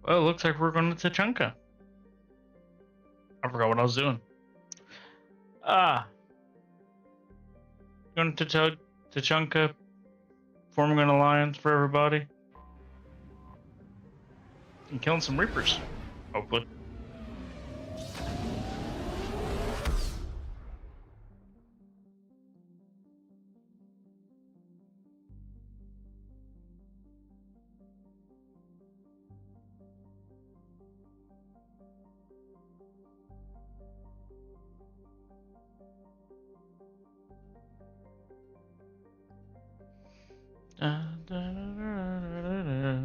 Well, it looks like we're going to Tachanka. I forgot what I was doing. Going to Tachanka, forming an alliance for everybody, and killing some Reapers, hopefully. Da, da, da, da, da.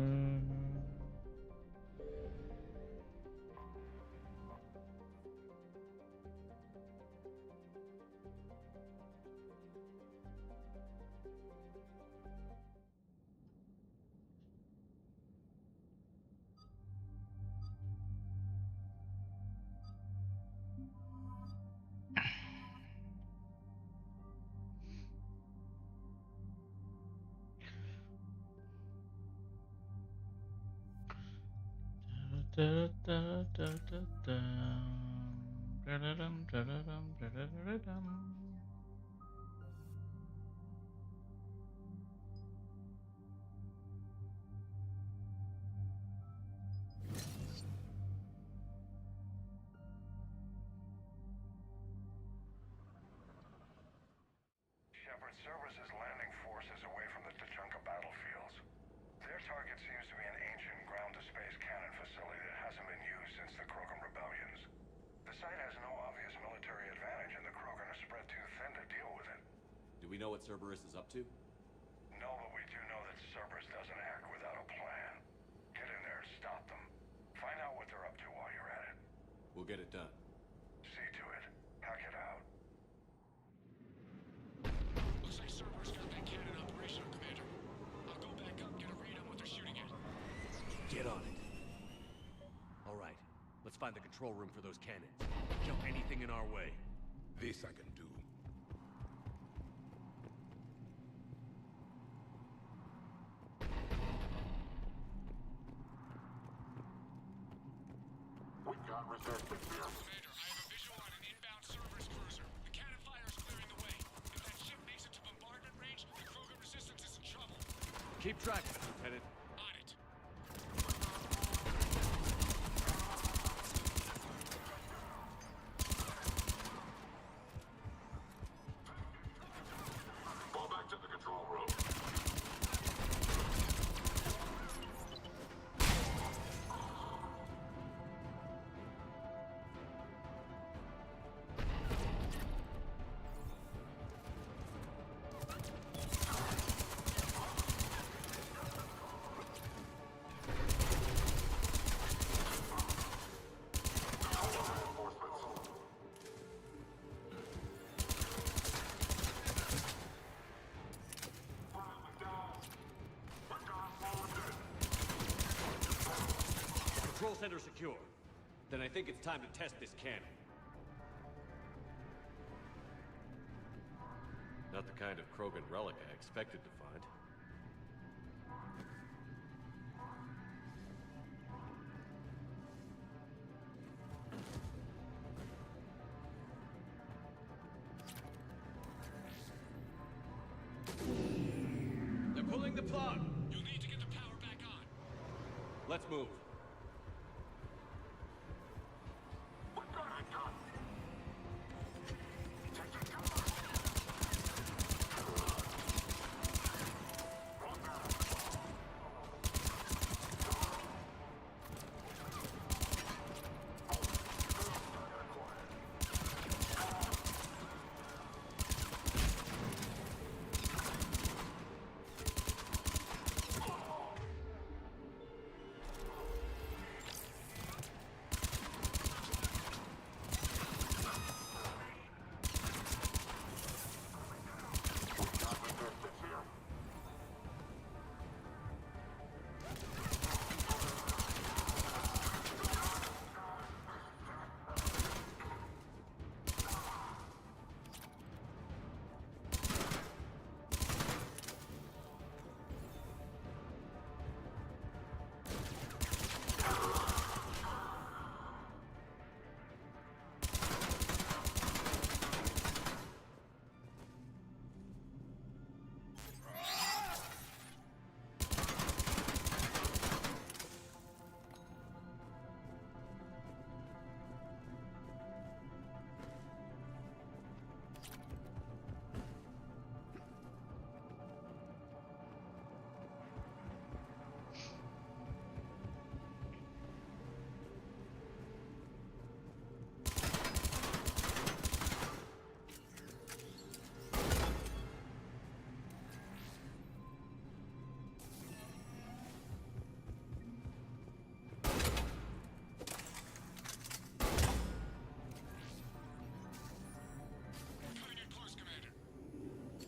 Da, da, da, da, da. Da-da-dum, da-da-dum, da-da-da-dum. Shepard, Cerberus is landing forces away from the Tachanka battlefields. Their target seems to be an ancient ground-to-space cannon facility that hasn't been used since the Krogan rebellions. The site has no obvious military advantage, and the Krogan are spread too thin to deal with it. Do we know what Cerberus is up to? No, but we do know that Cerberus doesn't act without a plan. Get in there, stop them. Find out what they're up to while you're at it. We'll get it done. See to it. Hack it out. Looks like Cerberus got that cannon operational, Commander. I'll go back up, get a read on what they're shooting at. Get on it. All right. Let's find the control room for those cannons. Kill anything in our way. This I can do. We got resistance here. Commander, I have a visual on an inbound Cerberus cruiser. The cannon fire's clearing the way. If that ship makes it to bombardment range, the Krogan resistance is in trouble. Keep track of it, Lieutenant. On it. Fall back to the control room. Control center secure. Then I think it's time to test this cannon. Not the kind of Krogan relic I expected to find. They're pulling the plug! You'll need to get the power back on. Let's move.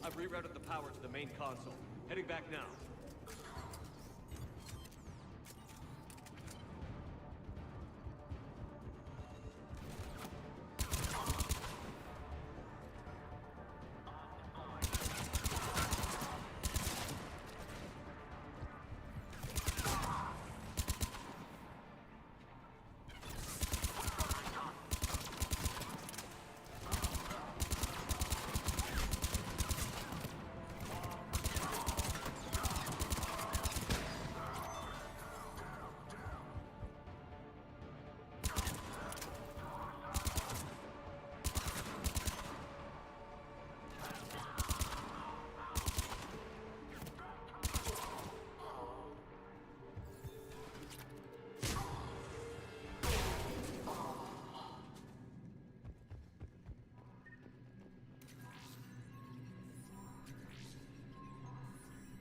I've rerouted the power to the main console. Heading back now.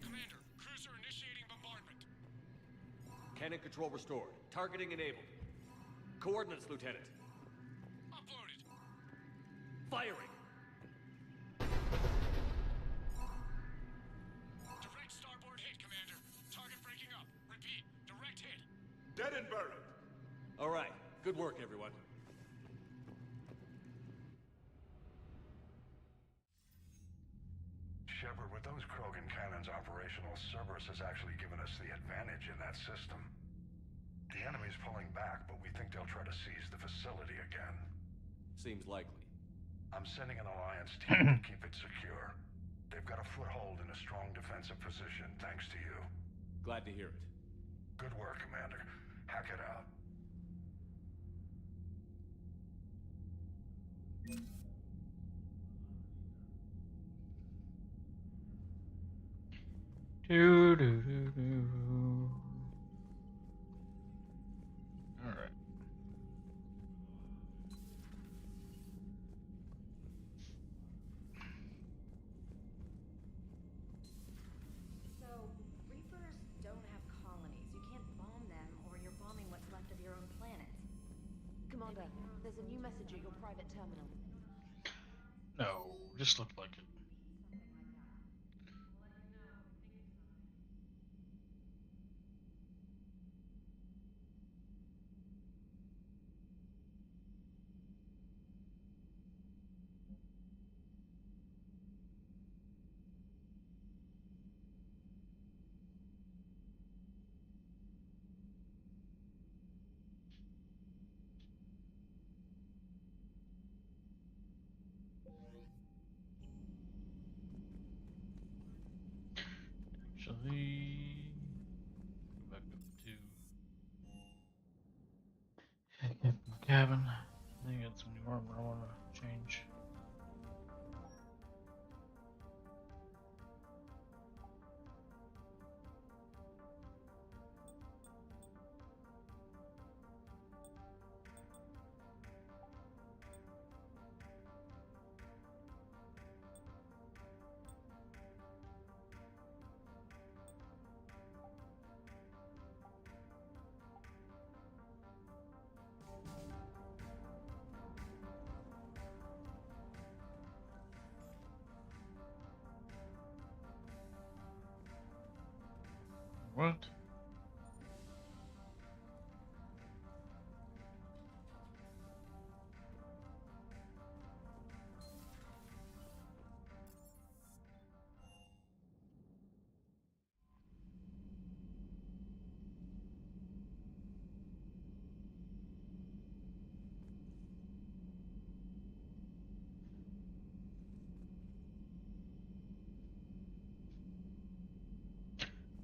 Commander, cruiser initiating bombardment. Cannon control restored. Targeting enabled. Coordinates, Lieutenant. Uploaded. Firing! Direct starboard hit, Commander. Target breaking up. Repeat, direct hit. Dead and buried. All right. Good work, everyone. Shepard, with those Krogan cannons operational, Cerberus has actually given us the advantage in that system. The enemy's pulling back, but we think they'll try to seize the facility again. Seems likely. I'm sending an Alliance team to keep it secure. They've got a foothold in a strong defensive position, thanks to you. Glad to hear it. Good work, Commander. Hack it out. Do do do do. All right. So, Reapers don't have colonies. You can't bomb them, or you're bombing what's left of your own planet. Commander, there's a new message at your private terminal. No, just looked like it. Actually, go back up to Captain Cabin. I think I got some new armor I want to change. What?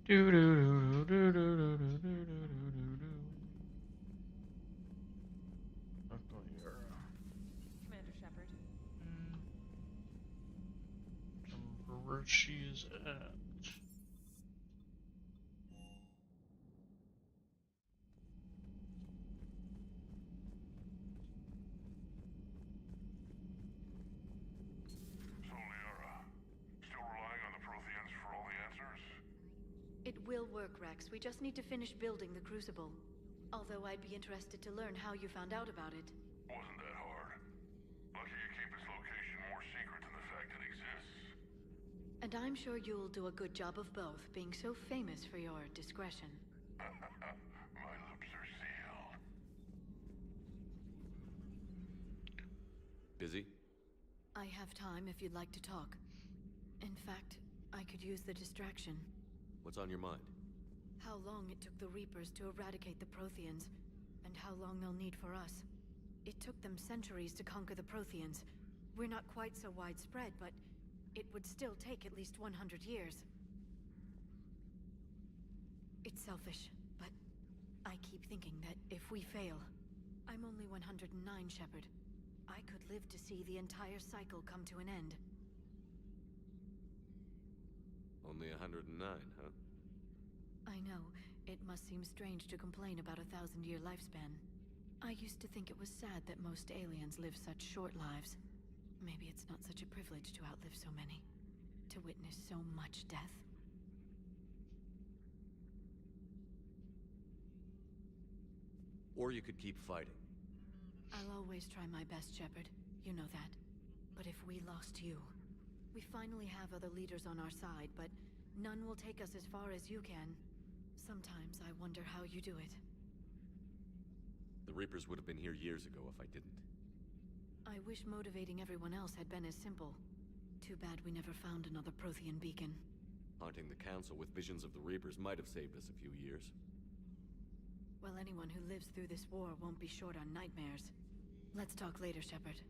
Do do do do do do do do do do do. Echo here. Commander Shepard. Where she is at. So, Liara, still relying on the Protheans for all the answers? It will work, Rex. We just need to finish building the Crucible. Although I'd be interested to learn how you found out about it. Wasn't that hard. Lucky you keep its location more secret than the fact it exists. And I'm sure you'll do a good job of both, being so famous for your discretion. My lips are sealed. Busy? I have time if you'd like to talk. In fact, I could use the distraction. What's on your mind? How long it took the Reapers to eradicate the Protheans, and how long they'll need for us. It took them centuries to conquer the Protheans. We're not quite so widespread, but it would still take at least 100 years. It's selfish, but I keep thinking that if we fail... I'm only 109, Shepard. I could live to see the entire cycle come to an end. Only 109, huh? I know. It must seem strange to complain about a 1,000-year lifespan. I used to think it was sad that most aliens live such short lives. Maybe it's not such a privilege to outlive so many. To witness so much death. Or you could keep fighting. I'll always try my best, Shepard. You know that. But if we lost you... We finally have other leaders on our side, but none will take us as far as you can. Sometimes I wonder how you do it. The Reapers would have been here years ago if I didn't. I wish motivating everyone else had been as simple. Too bad we never found another Prothean beacon. Haunting the Council with visions of the Reapers might have saved us a few years. Well, anyone who lives through this war won't be short on nightmares. Let's talk later, Shepard.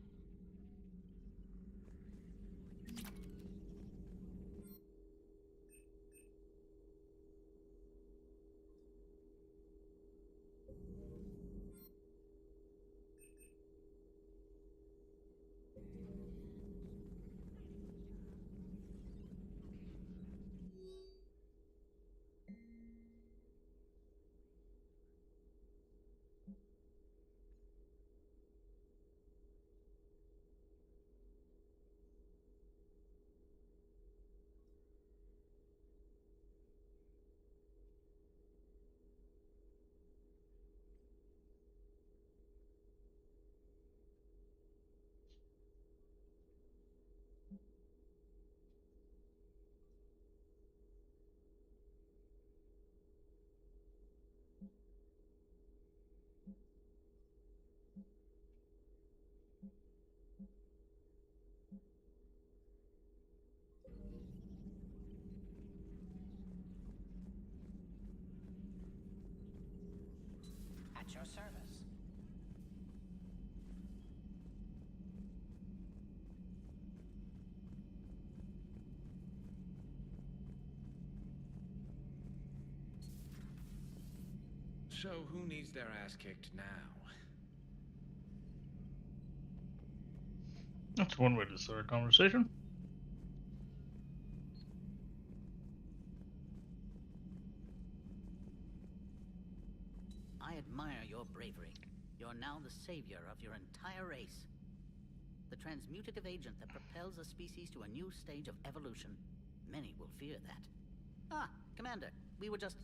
At your service. So, who needs their ass kicked now? That's one way to start a conversation. I admire your bravery. You're now the savior of your entire race. The transmutative agent that propels a species to a new stage of evolution. Many will fear that. Ah, Commander, we were just...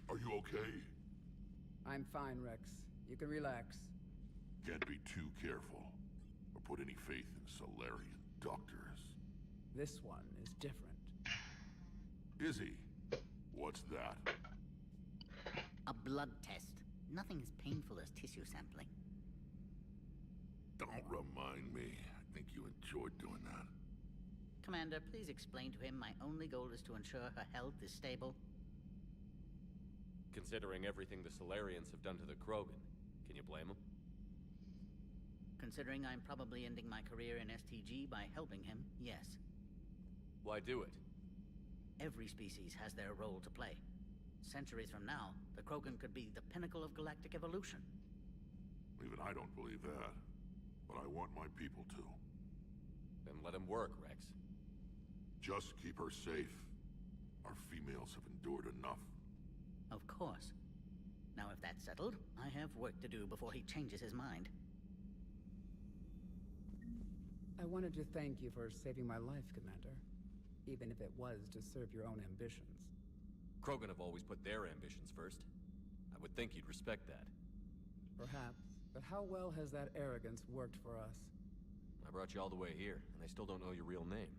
Are you okay? I'm fine, Rex. You can relax. Can't be too careful, or put any faith in Solarian doctors. This one is different. Is he? What's that? A blood test. Nothing as painful as tissue sampling. Don't remind me. I think you enjoyed doing that. Commander, please explain to him my only goal is to ensure her health is stable. Considering everything the Solarians have done to the Krogan, can you blame them? Considering I'm probably ending my career in STG by helping him, yes. Why do it? Every species has their role to play. Centuries from now, the Krogan could be the pinnacle of galactic evolution. Even I don't believe that. But I want my people to. Then let him work, Rex. Just keep her safe. Our females have endured enough. Of course. Now if that's settled, I have work to do before he changes his mind. I wanted to thank you for saving my life, Commander. Even if it was to serve your own ambitions. Krogan have always put their ambitions first. I would think you'd respect that. Perhaps. But how well has that arrogance worked for us? I brought you all the way here, and I still don't know your real name.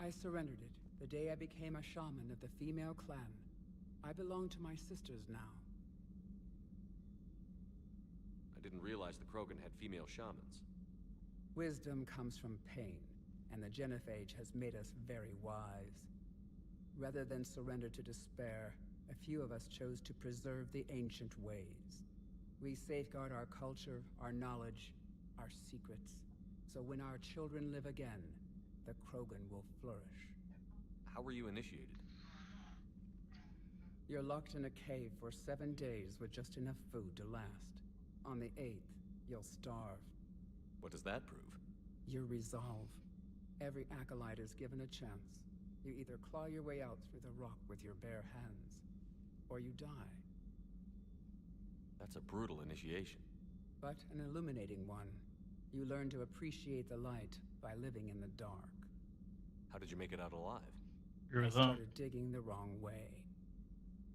I surrendered it the day I became a shaman of the female clan. I belong to my sisters now. I didn't realize the Krogan had female shamans. Wisdom comes from pain, and the Genophage has made us very wise. Rather than surrender to despair, a few of us chose to preserve the ancient ways. We safeguard our culture, our knowledge, our secrets, so when our children live again, the Krogan will flourish. How were you initiated? You're locked in a cave for 7 days with just enough food to last. On the 8th, you'll starve. What does that prove? Your resolve. Every acolyte is given a chance. You either claw your way out through the rock with your bare hands, or you die. That's a brutal initiation. But an illuminating one. You learn to appreciate the light by living in the dark. How did you make it out alive? I started digging the wrong way.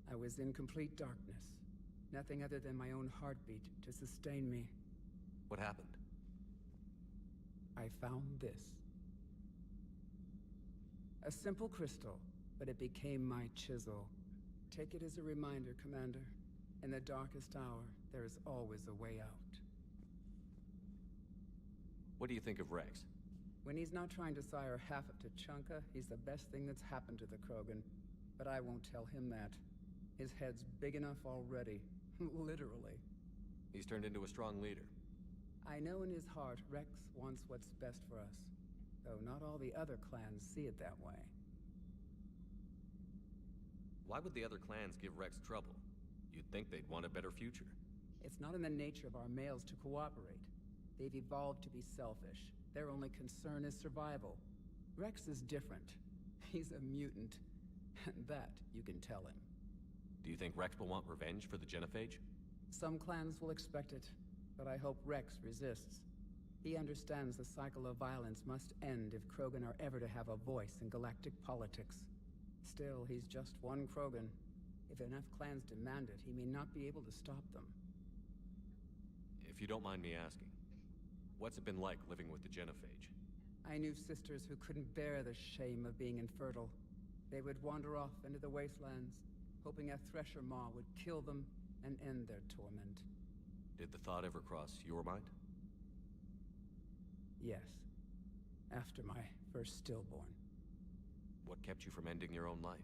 I was in complete darkness. Nothing other than my own heartbeat to sustain me. What happened? I found this. A simple crystal, but it became my chisel. Take it as a reminder, Commander. In the darkest hour, there is always a way out. What do you think of Rex? When he's not trying to sire half of Tuchanka, he's the best thing that's happened to the Krogan. But I won't tell him that. His head's big enough already. Literally. He's turned into a strong leader. I know in his heart Rex wants what's best for us. Though not all the other clans see it that way. Why would the other clans give Rex trouble? You'd think they'd want a better future. It's not in the nature of our males to cooperate. They've evolved to be selfish. Their only concern is survival. Rex is different. He's a mutant. And that you can tell him. Do you think Rex will want revenge for the Genophage? Some clans will expect it, but I hope Rex resists. He understands the cycle of violence must end if Krogan are ever to have a voice in galactic politics. Still, he's just one Krogan. If enough clans demand it, he may not be able to stop them. If you don't mind me asking, what's it been like living with the Genophage? I knew sisters who couldn't bear the shame of being infertile. They would wander off into the wastelands, hoping a Thresher Maw would kill them and end their torment. Did the thought ever cross your mind? Yes. After my first stillborn. What kept you from ending your own life?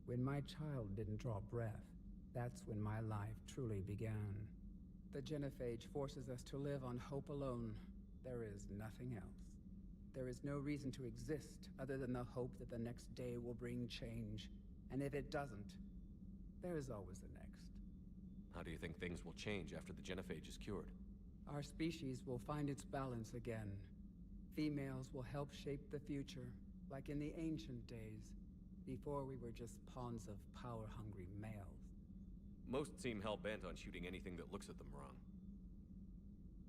When my child didn't draw breath, that's when my life truly began. The Genophage forces us to live on hope alone. There is nothing else. There is no reason to exist other than the hope that the next day will bring change. And if it doesn't, there is always the next. How do you think things will change after the Genophage is cured? Our species will find its balance again. Females will help shape the future, like in the ancient days, before we were just pawns of power-hungry males. Most seem hell-bent on shooting anything that looks at them wrong.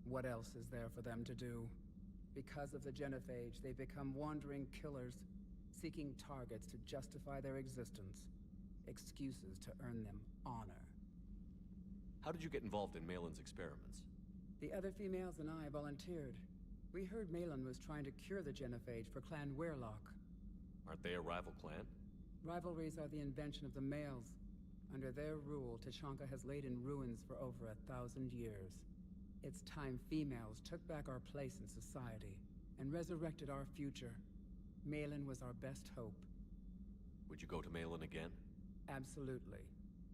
What else is there for them to do? Because of the Genophage, they become wandering killers, seeking targets to justify their existence. Excuses to earn them honor. How did you get involved in Malin's experiments? The other females and I volunteered. We heard Malin was trying to cure the Genophage for Clan Weirlock. Aren't they a rival clan? Rivalries are the invention of the males. Under their rule, Tuchanka has laid in ruins for over 1,000 years. It's time females took back our place in society and resurrected our future. Malin was our best hope. Would you go to Malin again? Absolutely.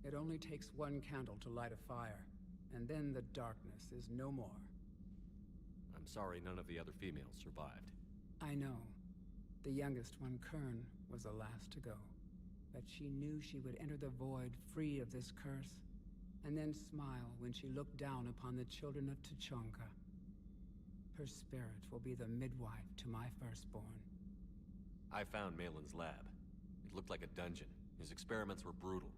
It only takes one candle to light a fire, and then the darkness is no more. I'm sorry none of the other females survived. I know. The youngest one, Kern, was the last to go. But she knew she would enter the void free of this curse, and then smile when she looked down upon the children of Tuchanka. Her spirit will be the midwife to my firstborn. I found Malin's lab. It looked like a dungeon. His experiments were brutal.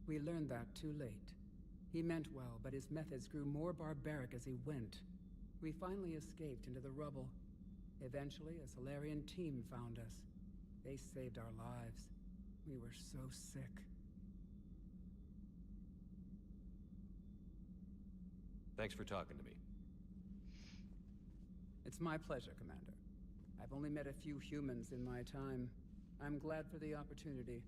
We learned that too late. He meant well, but his methods grew more barbaric as he went. We finally escaped into the rubble. Eventually, a Solarian team found us. They saved our lives. We were so sick. Thanks for talking to me. It's my pleasure, Commander. I've only met a few humans in my time. I'm glad for the opportunity.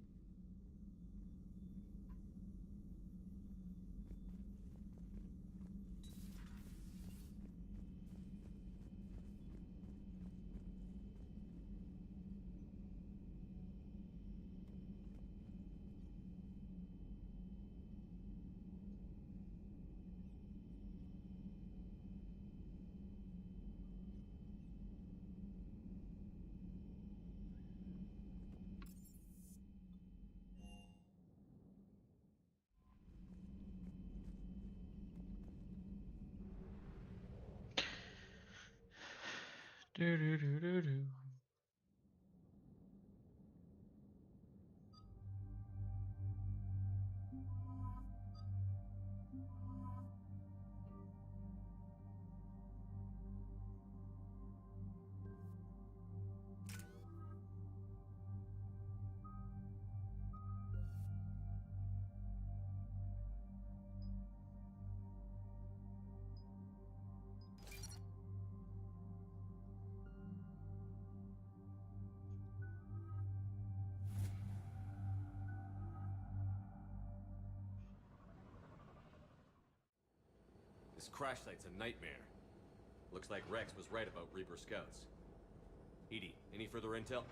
Do do do do do. This crash site's a nightmare. Looks like Rex was right about Reaper scouts. EDI, any further intel?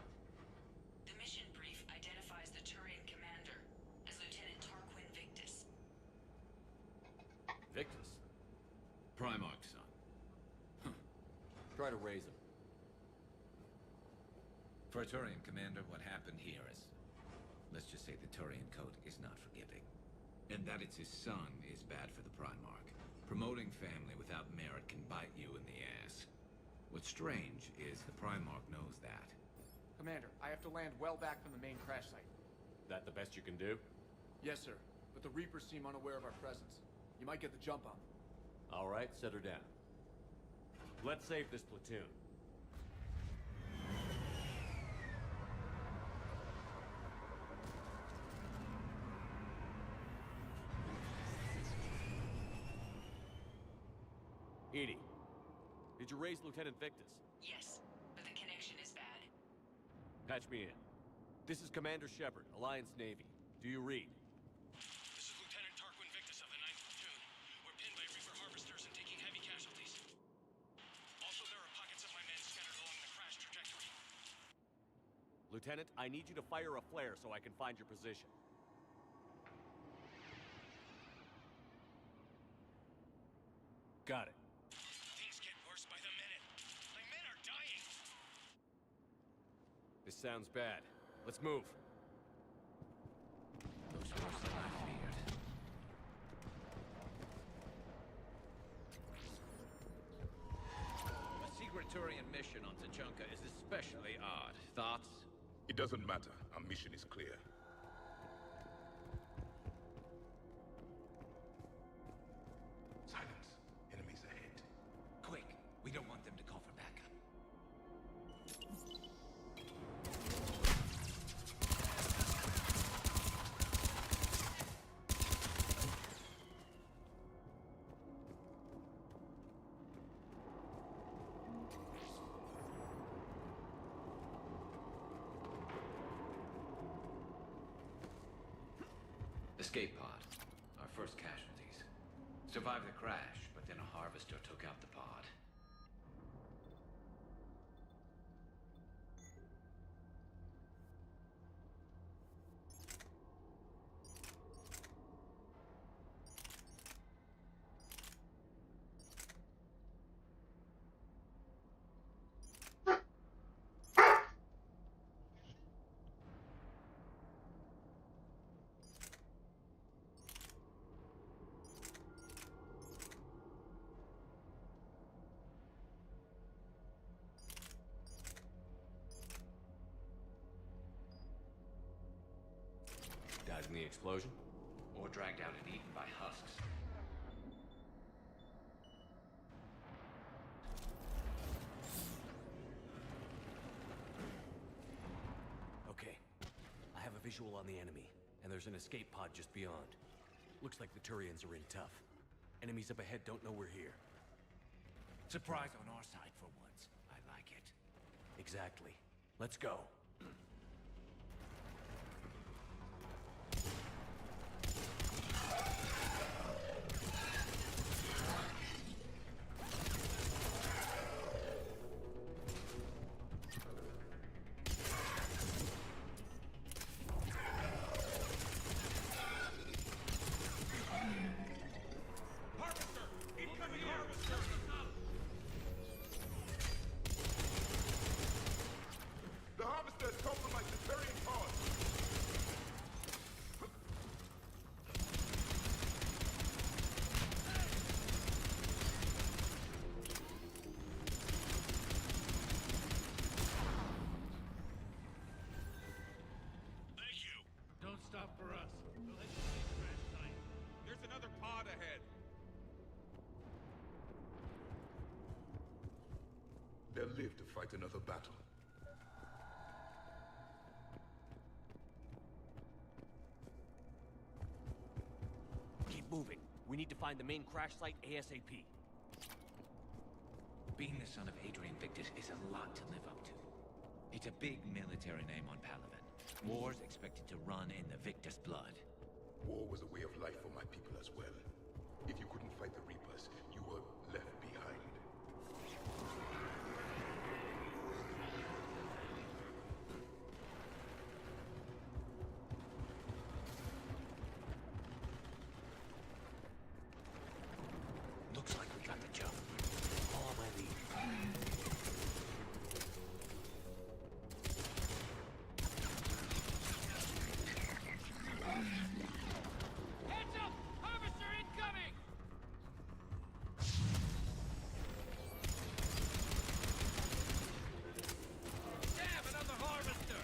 The mission brief identifies the Turian commander as Lieutenant Tarquin Victus. Victus? Primarch's son. Try to raise him. For a Turian commander, what happened here is... Let's just say the Turian code is not forgiving. And that it's his son is bad for the Primarch. Promoting family without merit can bite you in the ass. What's strange is the Primarch knows that. Commander, I have to land well back from the main crash site. That the best you can do? Yes, sir. But the Reapers seem unaware of our presence. You might get the jump on them. All right, set her down. Let's save this platoon. EDI, did you raise Lieutenant Victus? Yes, but the connection is bad. Patch me in. This is Commander Shepard, Alliance Navy. Do you read? This is Lieutenant Tarquin Victus of the 9th Platoon. We're pinned by Reaper harvesters and taking heavy casualties. Also, there are pockets of my men scattered along the crash trajectory. Lieutenant, I need you to fire a flare so I can find your position. Got it. Things get worse by the minute. My men are dying. This sounds bad. Let's move. Looks worse than I feared. A secret Turian mission on Tuchanka is especially odd. Thoughts? It doesn't matter. Our mission is clear. Silence. Enemies ahead. Quick! We don't want them to call for backup. Escape pod. Our first casualties. Survived the crash, but then a harvester took out the pod. Died in the explosion? Or dragged out and eaten by husks. Okay. I have a visual on the enemy, and there's an escape pod just beyond. Looks like the Turians are in tough. Enemies up ahead don't know we're here. Surprise on our side for once. Exactly. Let's go. The Harvester has compromised the Turian cause. Thank you. Don't stop for us. We'll head to the crash site. There's another pod ahead. They'll live to fight another battle. Keep moving. We need to find the main crash site ASAP. Being the son of Adrian Victus is a lot to live up to. It's a big military name on Palaven. War's expected to run in the Victus blood. War was a way of life for my people as well. If you couldn't fight the Reapers, you were left behind. Looks like we got the jump. Follow my lead. Heads up! Harvester incoming! Damn, another harvester!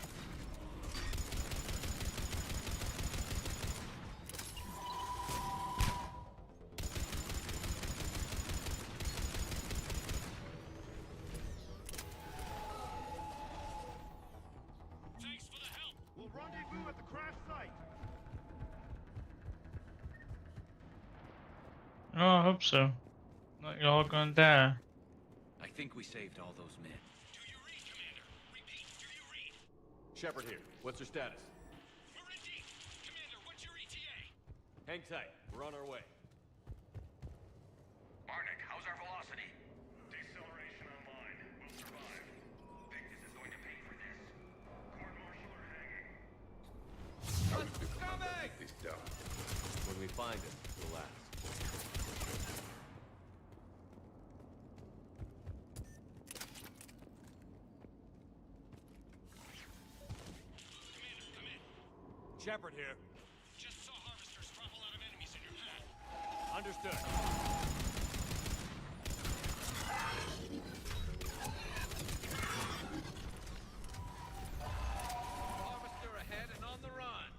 Thanks for the help. We'll rendezvous at the crash site. Oh, I hope so. Not you're all gonna die. I think we saved all those men. Do you read, Commander? Repeat, do you read? Shepard here. What's your status? We're in deep. Commander, what's your ETA? Hang tight. We're on our way. Barnick, how's our velocity? Deceleration online. We'll survive. Victus is going to pay for this. Court-martial or hanging? How do we take this down? When we find him, we'll ask. Commander, come in. Shepard here. Just saw harvesters drop a lot of enemies in your path. Understood. Harvester ahead and on the run.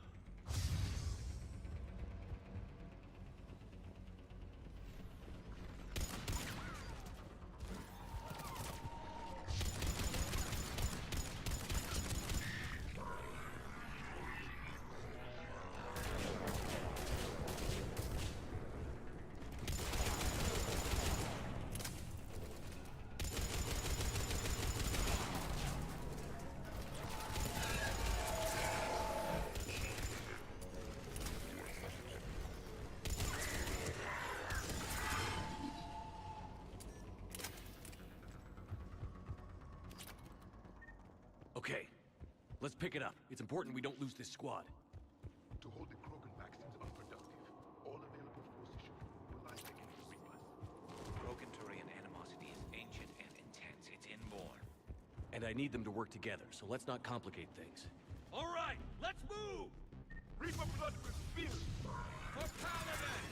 Okay. Let's pick it up. It's important we don't lose this squad. To hold the Krogan back seems unproductive. All available forces should be mobilized against the Reapers. Krogan Turian animosity is ancient and intense. It's inborn. And I need them to work together, so let's not complicate things. All right, let's move! Reaper blood with spears! For Paladin!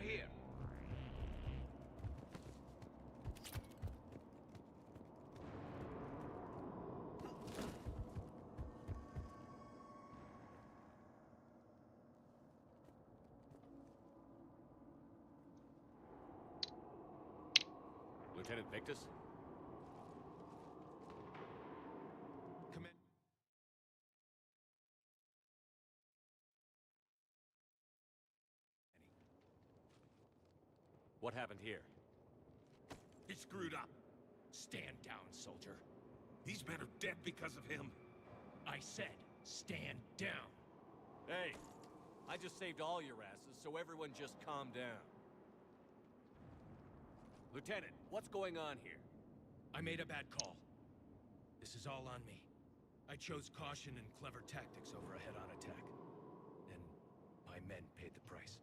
here! Lieutenant Victus? Command. What happened here? He screwed up. Stand down, soldier. These men are dead because of him. I said, stand down. Hey, I just saved all your asses, so everyone just calm down. Lieutenant, what's going on here? I made a bad call. This is all on me. I chose caution and clever tactics over a head-on attack. And my men paid the price.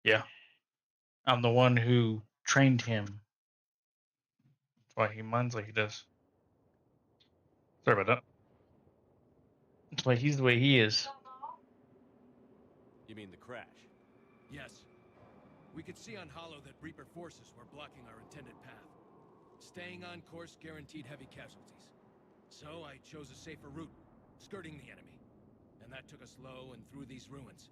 Yeah. I'm the one who trained him. That's why he minds like he does. Sorry about that. That's why he's the way he is. You mean the crash? Yes. We could see on Hollow that Reaper forces were blocking our intended path. Staying on course guaranteed heavy casualties. So I chose a safer route, skirting the enemy. And that took us low and through these ruins.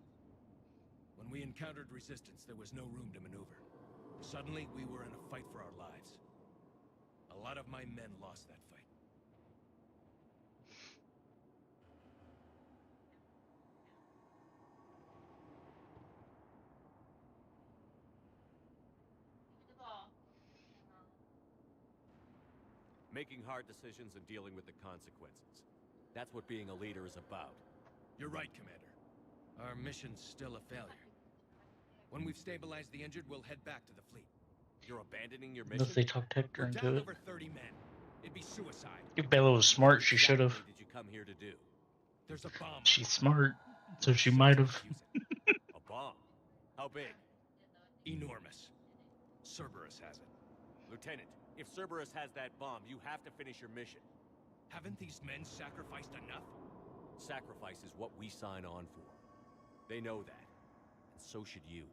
When we encountered resistance, there was no room to maneuver. Suddenly, we were in a fight for our lives. A lot of my men lost that fight. Making hard decisions and dealing with the consequences. That's what being a leader is about. You're right, Commander. Our mission's still a failure. When we've stabilized the injured, we'll head back to the fleet. You're abandoning your mission? Unless they talk Hector We're into down it. over 30 men. It'd be suicide. If Bella was smart, she should have. What did you come here to do? There's a bomb. She's smart, so she might have. A bomb? How big? Enormous. Cerberus has it. Lieutenant, if Cerberus has that bomb, you have to finish your mission. Haven't these men sacrificed enough? Sacrifice is what we sign on for. They know that. And so should you.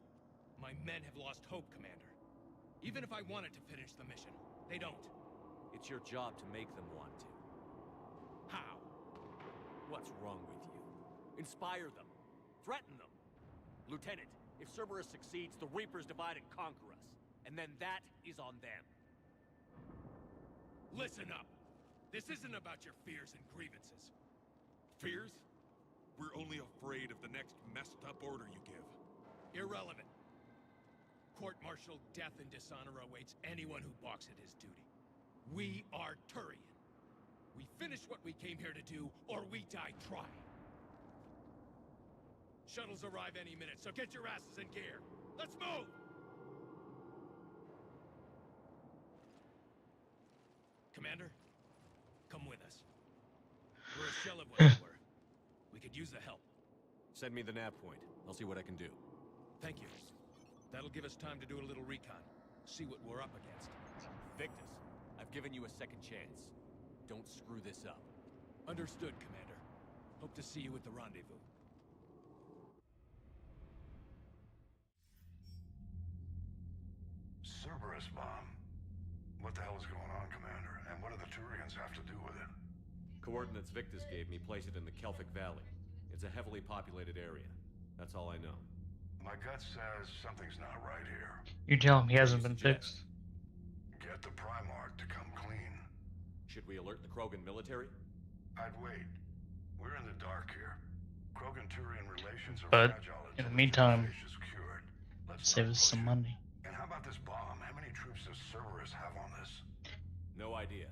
My men have lost hope, Commander. Even if I wanted to finish the mission, they don't. It's your job to make them want to. How? What's wrong with you? Inspire them. Threaten them. Lieutenant, if Cerberus succeeds, the Reapers divide and conquer us. And then that is on them. Listen up. This isn't about your fears and grievances. Fears? We're only afraid of the next messed up order you give. Irrelevant. Court-martial death and dishonor awaits anyone who balks at his duty. We are Turian. We finish what we came here to do, or we die trying. Shuttles arrive any minute, so get your asses in gear. Let's move! Commander, come with us. We're a shell of what we were. We could use the help. Send me the nav point. I'll see what I can do. Thank you. That'll give us time to do a little recon. See what we're up against. Victus, I've given you a second chance. Don't screw this up. Understood, Commander. Hope to see you at the rendezvous. Cerberus bomb. What the hell is going on, Commander? And what do the Turians have to do with it? Coordinates Victus gave me place it in the Kelphic Valley. It's a heavily populated area. That's all I know. My gut says something's not right here. You tell him he hasn't been fixed. Get the Primarch to come clean. Should we alert the Krogan military? I'd wait. We're in the dark here. Krogan-Turian relations are But fragile in the until meantime, is cured. Let's save us some money. And how about this bomb? How many troops does Cerberus have on this? No idea.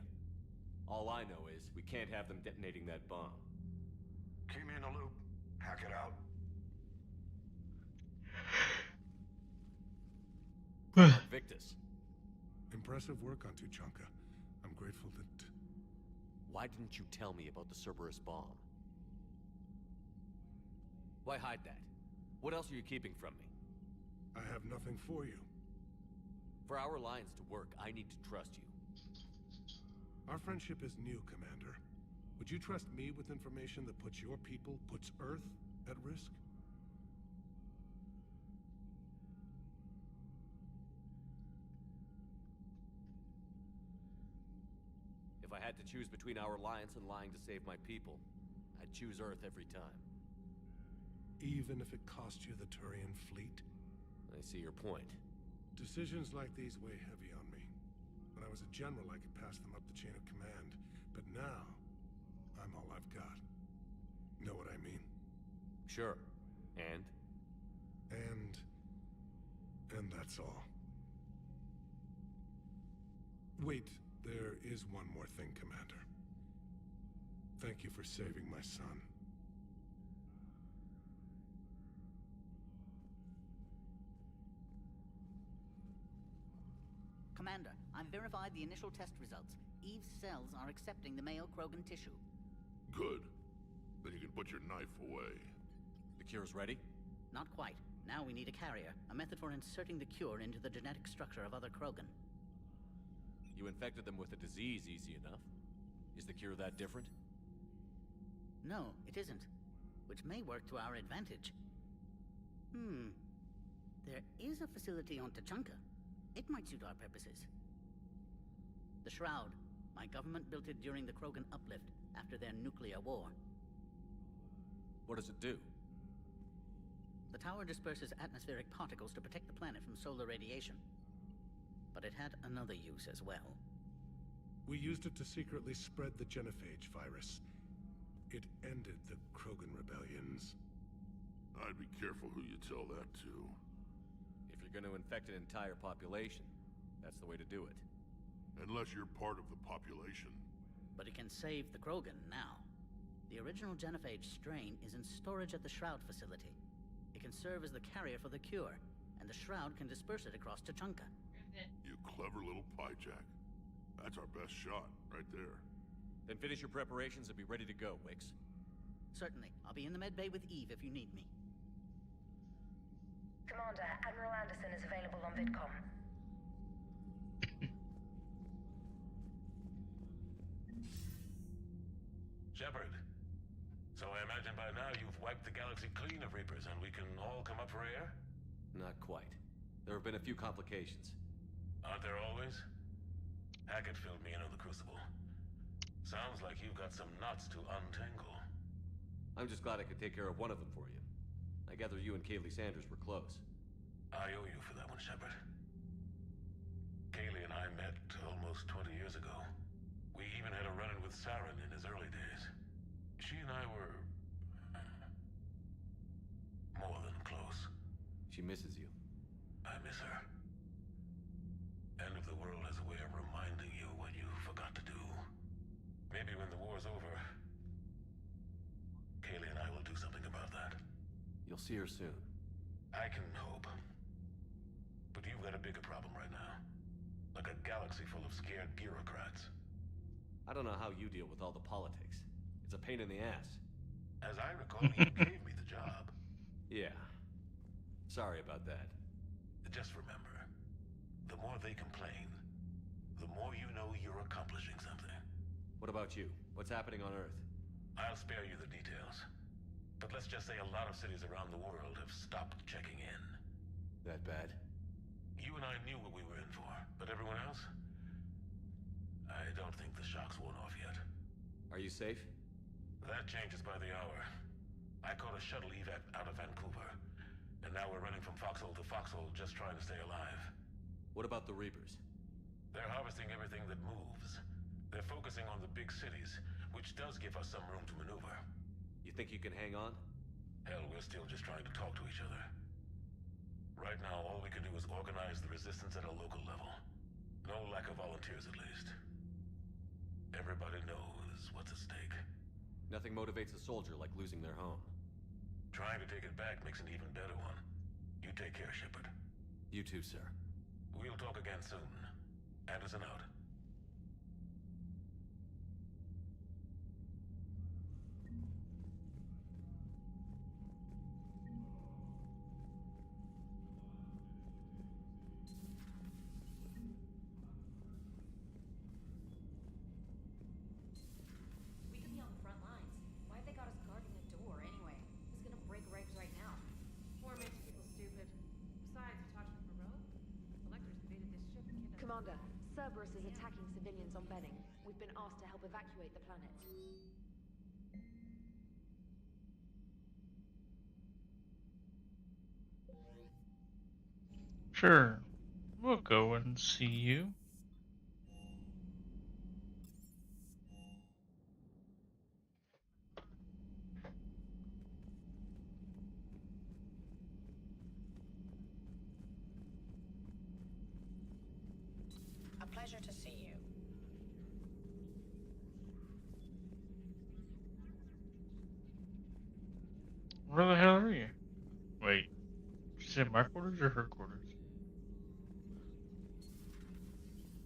All I know is we can't have them detonating that bomb. Keep me in the loop. Hack it out. Victus. Impressive work on Tuchanka. I'm grateful that... Why didn't you tell me about the Cerberus bomb? Why hide that? What else are you keeping from me? I have nothing for you. For our alliance to work, I need to trust you. Our friendship is new, Commander. Would you trust me with information that puts your people, puts Earth, at risk? If I had to choose between our alliance and lying to save my people, I'd choose Earth every time. Even if it cost you the Turian fleet? I see your point. Decisions like these weigh heavy on me. When I was a general, I could pass them up the chain of command. But now, I'm all I've got. Know what I mean? Sure. And? And that's all. Wait, there is one more thing, Commander. Thank you for saving my son. Commander, I've verified the initial test results. Eve's cells are accepting the male Krogan tissue. Good. Then you can put your knife away. The cure's ready? Not quite. Now we need a carrier, a method for inserting the cure into the genetic structure of other Krogan. You infected them with a disease easy enough. Is the cure that different? No, it isn't. Which may work to our advantage. There is a facility on Tachanka. It might suit our purposes. The Shroud. My government built it during the Krogan uplift, after their nuclear war. What does it do? The tower disperses atmospheric particles to protect the planet from solar radiation. But it had another use as well. We used it to secretly spread the genophage virus. It ended the Krogan rebellions. I'd be careful who you tell that to. If you're going to infect an entire population, that's the way to do it. Unless you're part of the population. But it can save the Krogan now. The original genophage strain is in storage at the Shroud facility. It can serve as the carrier for the cure, and the Shroud can disperse it across Tachanka. You clever little piejack. That's our best shot, right there. Then finish your preparations and be ready to go, Wix. Certainly. I'll be in the medbay with Eve if you need me. Commander, Admiral Anderson is available on VidCom. Shepard, so I imagine by now you've wiped the galaxy clean of Reapers and we can all come up for air? Not quite. There have been a few complications. Aren't there always? Hackett filled me in on the Crucible. Sounds like you've got some knots to untangle. I'm just glad I could take care of one of them for you. I gather you and Kaylee Sanders were close. I owe you for that one, Shepard. Kaylee and I met almost 20 years ago. We even had a run-in with Saren in his early days. She and I were... more than close. She misses you. I miss her. End of the world has a way of reminding you what you forgot to do. Maybe when the war's over, Kaylee and I will do something about that. You'll see her soon. I can hope. But you've got a bigger problem right now. Like a galaxy full of scared bureaucrats. I don't know how you deal with all the politics. It's a pain in the ass. As I recall, you gave me the job. Yeah. Sorry about that. Just remember, the more they complain, the more you know you're accomplishing something. What about you? What's happening on Earth? I'll spare you the details. But let's just say a lot of cities around the world have stopped checking in. That bad? You and I knew what we were in for, but everyone else? I don't think the shock's worn off yet. Are you safe? That changes by the hour. I caught a shuttle evac out of Vancouver, and now we're running from foxhole to foxhole just trying to stay alive. What about the Reapers? They're harvesting everything that moves. They're focusing on the big cities, which does give us some room to maneuver. You think you can hang on? Hell, we're still just trying to talk to each other. Right now, all we can do is organize the resistance at a local level. No lack of volunteers, at least. Everybody knows what's at stake. Nothing motivates a soldier like losing their home. Trying to take it back makes an even better one. You take care, Shepard. You too, sir. We'll talk again soon. Anderson out. We could be on the front lines. Why have they got us guarding the door anyway? It's gonna break regs right now. War makes people stupid. Besides, you talked to Moreau? Collectors invaded this ship and kidnapped... Commander, Cerberus is attacking civilians on Benning. We've been asked to help evacuate the planet. Sure. We'll go and see you. A pleasure to see you. Where the hell are you? Wait. Did you say my quarters or her quarters?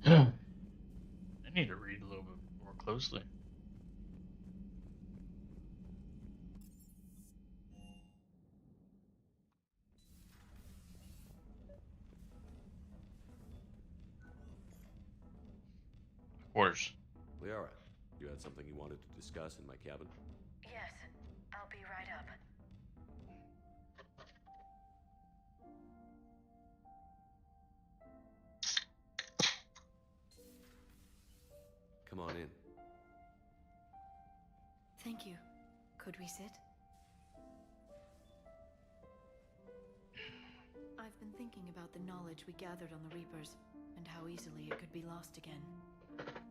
I need to read a little bit more closely. course. Liara, you had something you wanted to discuss in my cabin? Yes, I'll be right up. Come on in. Thank you. Could we sit? I've been thinking about the knowledge we gathered on the Reapers, and how easily it could be lost again.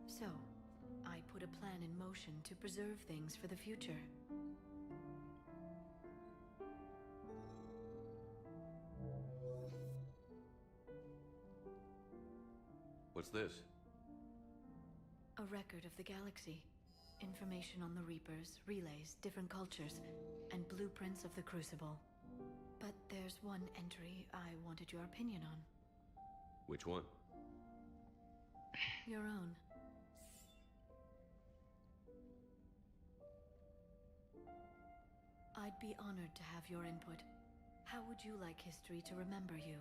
So, I put a plan in motion to preserve things for the future. What's this? A record of the galaxy. Information on the Reapers, relays, different cultures, and blueprints of the Crucible. But there's one entry I wanted your opinion on. Which one? Your own. I'd be honored to have your input. How would you like history to remember you?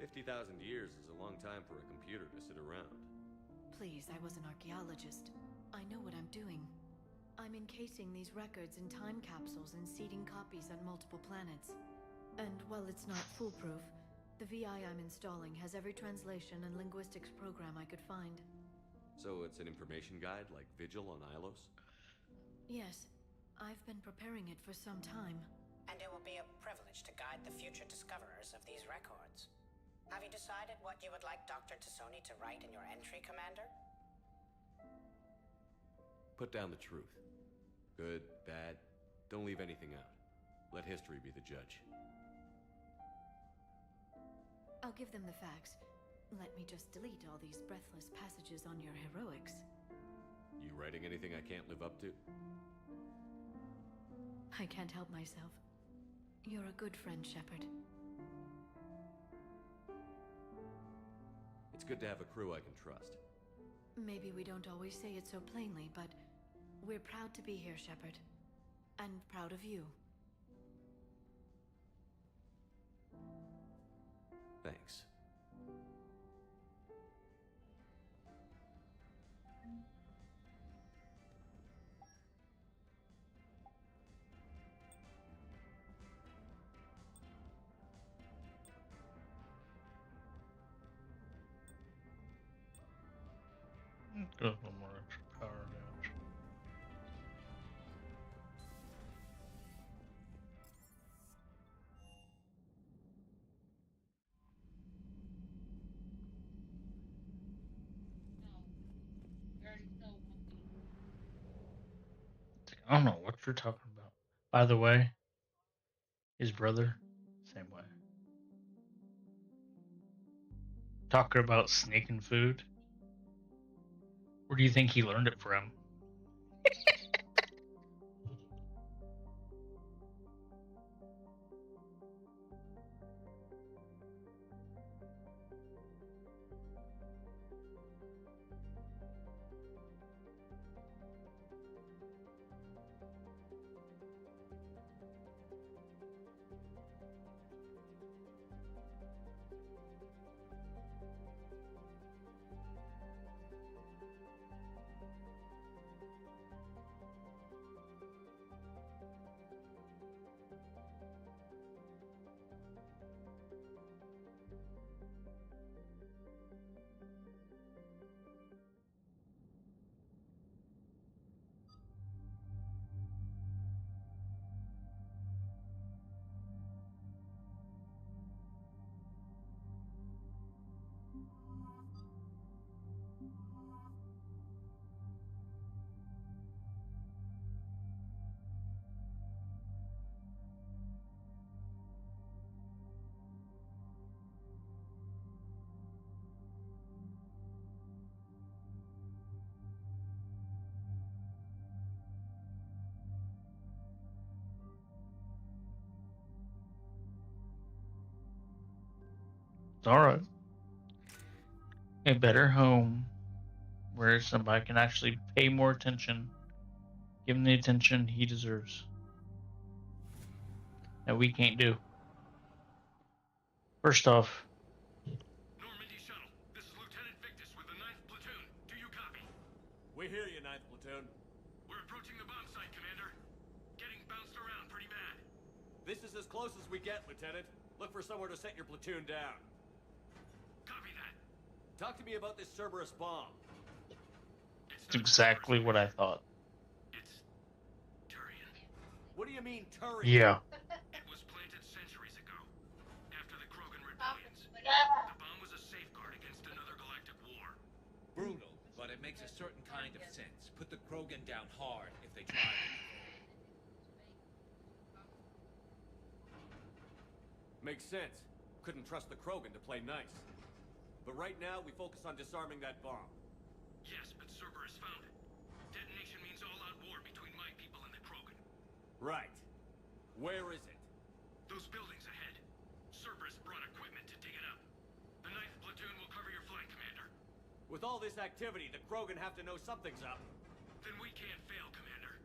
50,000 years is a long time for a computer to sit around. Please, I was an archaeologist. I know what I'm doing. I'm encasing these records in time capsules and seeding copies on multiple planets. And while it's not foolproof, the VI I'm installing has every translation and linguistics program I could find. So it's an information guide like Vigil on Ilos? Yes, I've been preparing it for some time. And it will be a privilege to guide the future discoverers of these records. Have you decided what you would like Dr. Tassoni to write in your entry, Commander? Put down the truth. Good, bad, don't leave anything out. Let history be the judge. I'll give them the facts. Let me just delete all these breathless passages on your heroics. You writing anything I can't live up to? I can't help myself. You're a good friend, Shepard. It's good to have a crew I can trust. Maybe we don't always say it so plainly, but we're proud to be here, Shepard. And proud of you. Thanks. Got a little more extra power damage. I don't know what you're talking about. By the way, his brother, same way. Talking about sneaking food. Where do you think he learned it from? It's alright. A better home where somebody can actually pay more attention, give him the attention he deserves. That we can't do. First off, Normandy Shuttle, this is We hear you, 9th Platoon. We're approaching the bomb site, Commander. Getting bounced around pretty bad. This is as close as we get, Lieutenant. Look for somewhere to set your platoon down. Copy that. Talk to me about this Cerberus bomb. It's exactly what I thought. It's Turian. What do you mean, Turian? Yeah. It was planted centuries ago, after the Krogan rebellions. The bomb was a safeguard against another galactic war. Brutal, but it makes a certain kind of sense. Put the Krogan down hard if they try it. Makes sense. Couldn't trust the Krogan to play nice. But right now, we focus on disarming that bomb. Yes, but Cerberus found it. Detonation means all-out war between my people and the Krogan. Right. Where is it? Those buildings ahead. Cerberus brought equipment to dig it up. The 9th Platoon will cover your flank, Commander. With all this activity, the Krogan have to know something's up. Then we can't fail, Commander.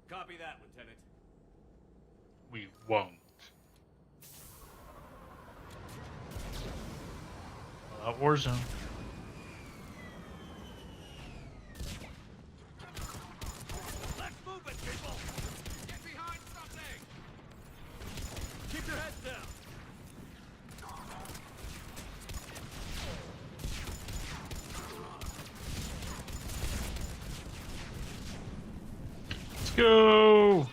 Copy that, Lieutenant. We won't. Warzone. Let's move it, people! Get behind something! Keep your heads down! Let's go!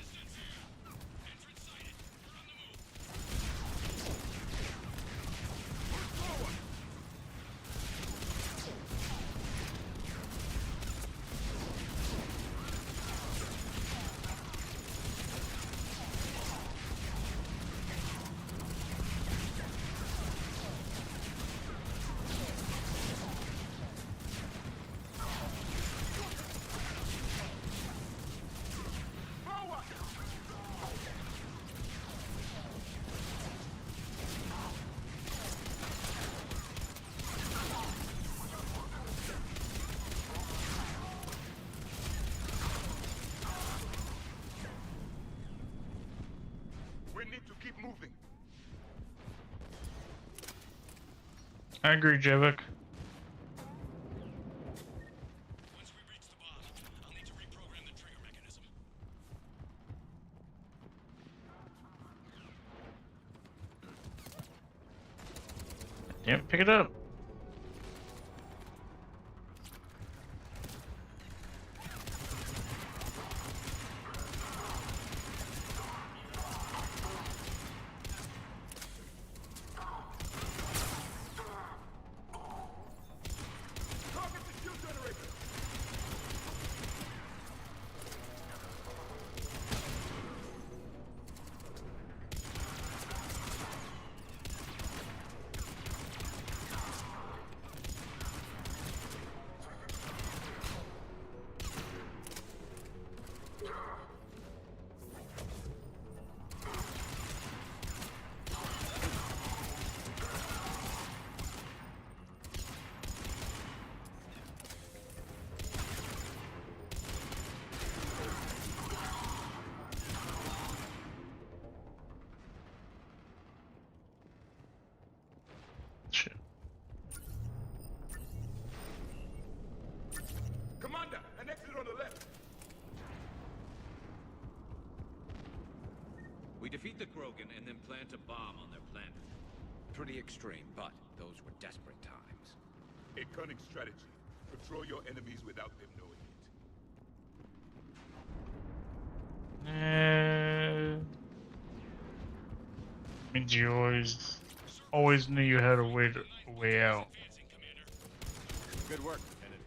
We need to keep moving. I agree, Javik. Once we reach the bomb, I'll need to reprogram the trigger mechanism. Yep, pick it up. Commander, an exit on the left. We defeat the Krogan and then plant a bomb on their planet. Pretty extreme, but those were desperate times. A cunning strategy. Control your enemies without them knowing it. Means you always knew you had a way out. Good work, Lieutenant.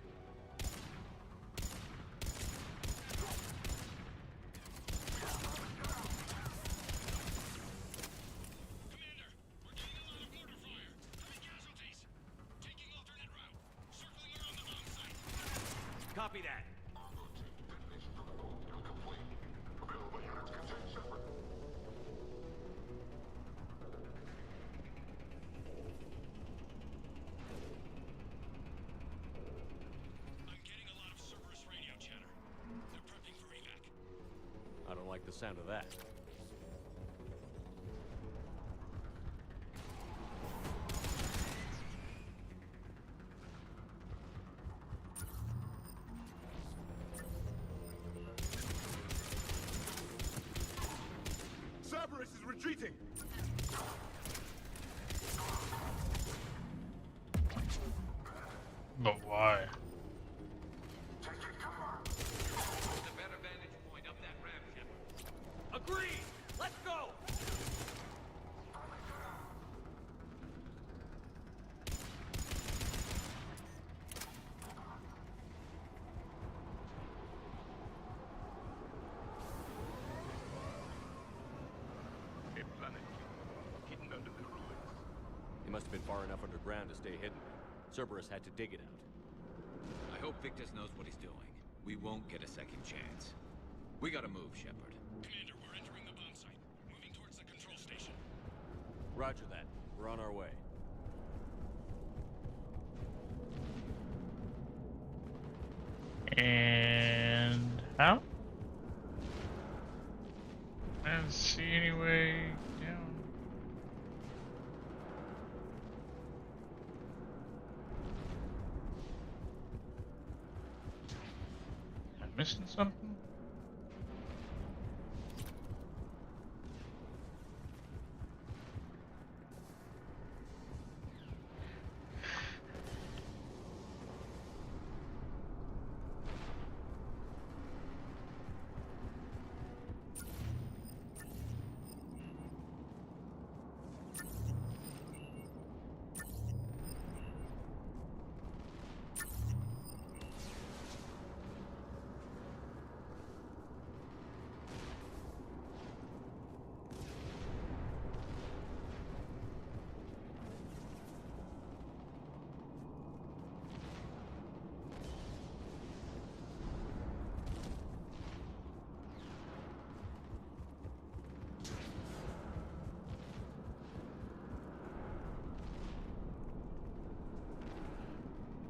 Copy that. I don't like the sound of that. retreating! But why? The better vantage point up that ramp, Shepard. Agreed! Let's go! A planet hidden under the ruins. It must have been far enough underground to stay hidden. Cerberus had to dig it out. I hope Victus knows what he's doing. We won't get a second chance. We gotta move, Shepard. Commander, we're entering the bomb site. Moving towards the control station. Roger that. We're on our way. And how? I don't see any way down. Am I missing something?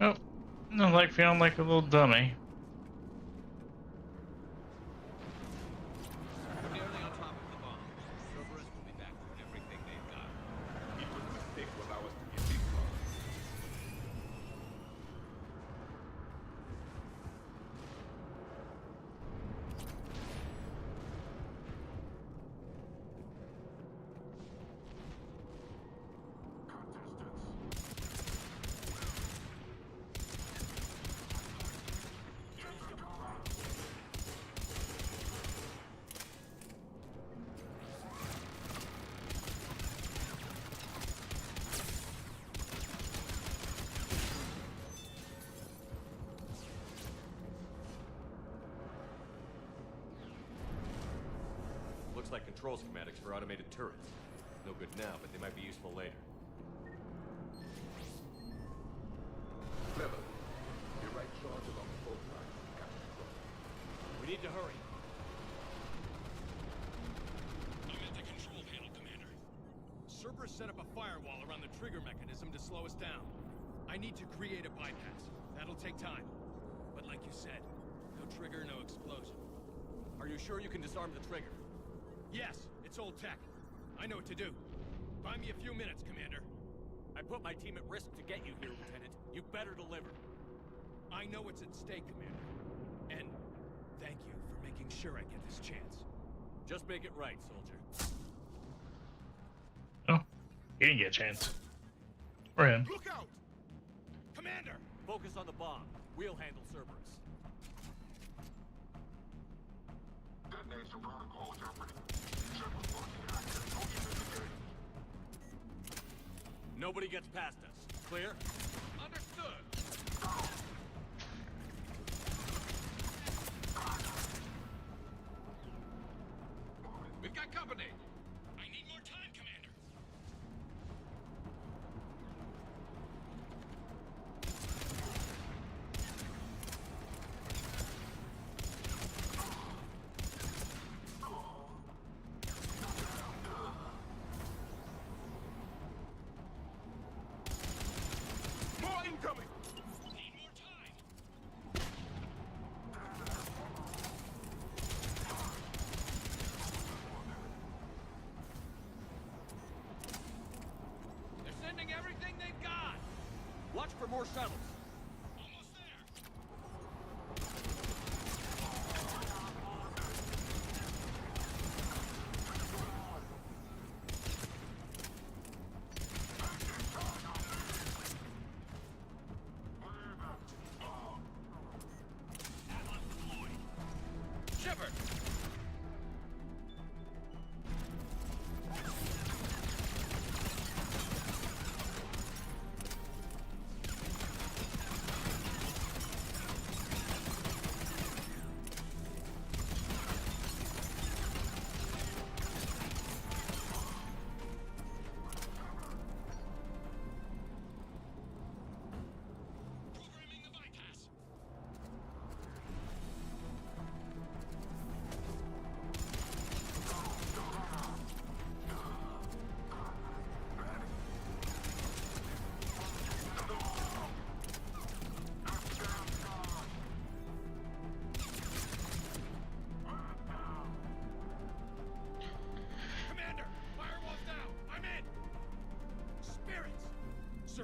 Oh, I like feeling like a little dummy. We're nearly on top of the bomb. Cerberus will be back with everything they've got. Even a mistake will allow us to get big cars. Looks like control schematics for automated turrets. No good now, but they might be useful later. Clever. Your right charge along the fault line. Captain Crow. We need to hurry. I'm at the control panel, Commander. Cerberus set up a firewall around the trigger mechanism to slow us down. I need to create a bypass. That'll take time. But like you said, no trigger, no explosion. Are you sure you can disarm the trigger? Yes, it's old tech. I know what to do. Buy me a few minutes, Commander. I put my team at risk to get you here, Lieutenant. You better deliver. I know what's at stake, Commander. And thank you for making sure I get this chance. Just make it right, soldier. Oh, he didn't get a chance. For him. Look out! Commander! Focus on the bomb. We'll handle Cerberus. Detonation protocol is open. Nobody gets past us. Clear? Understood. We've got company. I need more time, Commander. Move!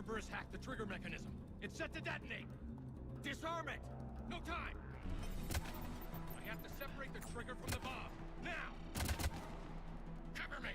Cerberus hacked the trigger mechanism. It's set to detonate. Disarm it! No time! I have to separate the trigger from the bomb. Now! Cover me!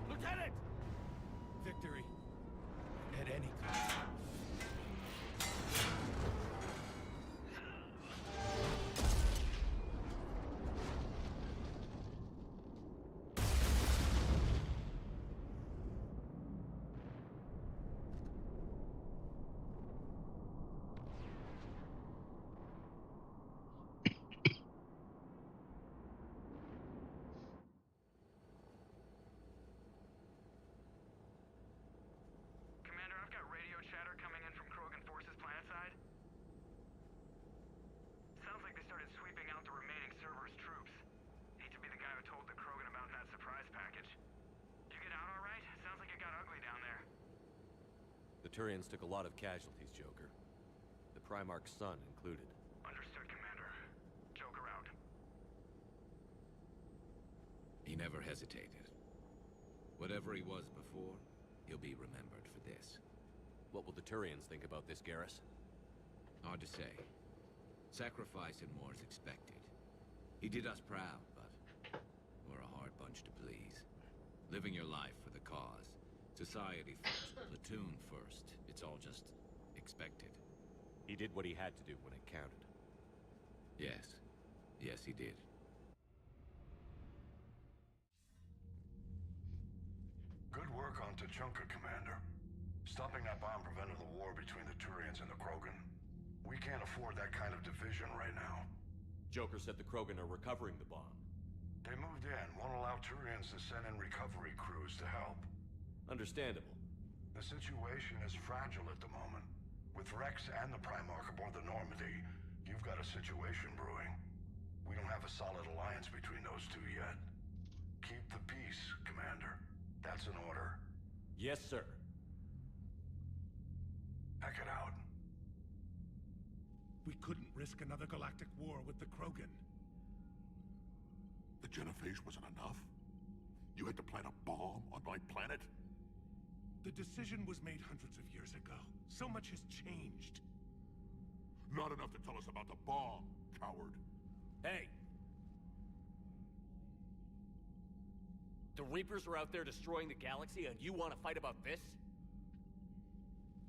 Lieutenant! Victory. At any cost. Commander, I've got radio chatter coming in from Krogan forces planetside. Sounds like they started sweeping out the remaining Cerberus troops. Hate to be the guy who told the Krogan about that surprise package. You get out all right? Sounds like it got ugly down there. The Turians took a lot of casualties, Joker. The Primarch's son included. Understood, Commander. Joker out. He never hesitated. Whatever he was before, he'll be remembered for this. What will the Turians think about this, Garrus? Hard to say. Sacrifice in war is expected. He did us proud, but we're a hard bunch to please. Living your life for the cause. Society first, platoon first. It's all just expected. He did what he had to do when it counted. Yes. Yes, he did. Good work on Tuchanka, Commander. Stopping that bomb prevented the war between the Turians and the Krogan. We can't afford that kind of division right now. Joker said the Krogan are recovering the bomb. They moved in, won't allow Turians to send in recovery crews to help. Understandable. The situation is fragile at the moment. With Rex and the Primarch aboard the Normandy, you've got a situation brewing. We don't have a solid alliance between those two yet. Keep the peace, Commander. That's an order. Yes, sir. Heck it out. We couldn't risk another galactic war with the Krogan. The Genophage wasn't enough? You had to plant a bomb on my planet? The decision was made hundreds of years ago. So much has changed. Not enough to tell us about the bomb, coward. Hey! The Reapers are out there destroying the galaxy, and you want to fight about this?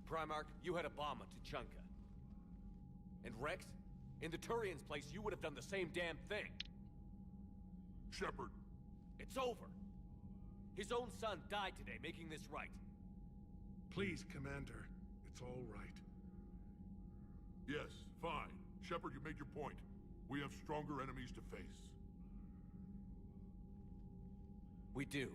Primarch, you had a bomb on Tuchanka. And Rex, in the Turian's place, you would have done the same damn thing. Shepard. It's over. His own son died today, making this right. Please, Commander. It's all right. Yes, fine. Shepard, you made your point. We have stronger enemies to face. We do.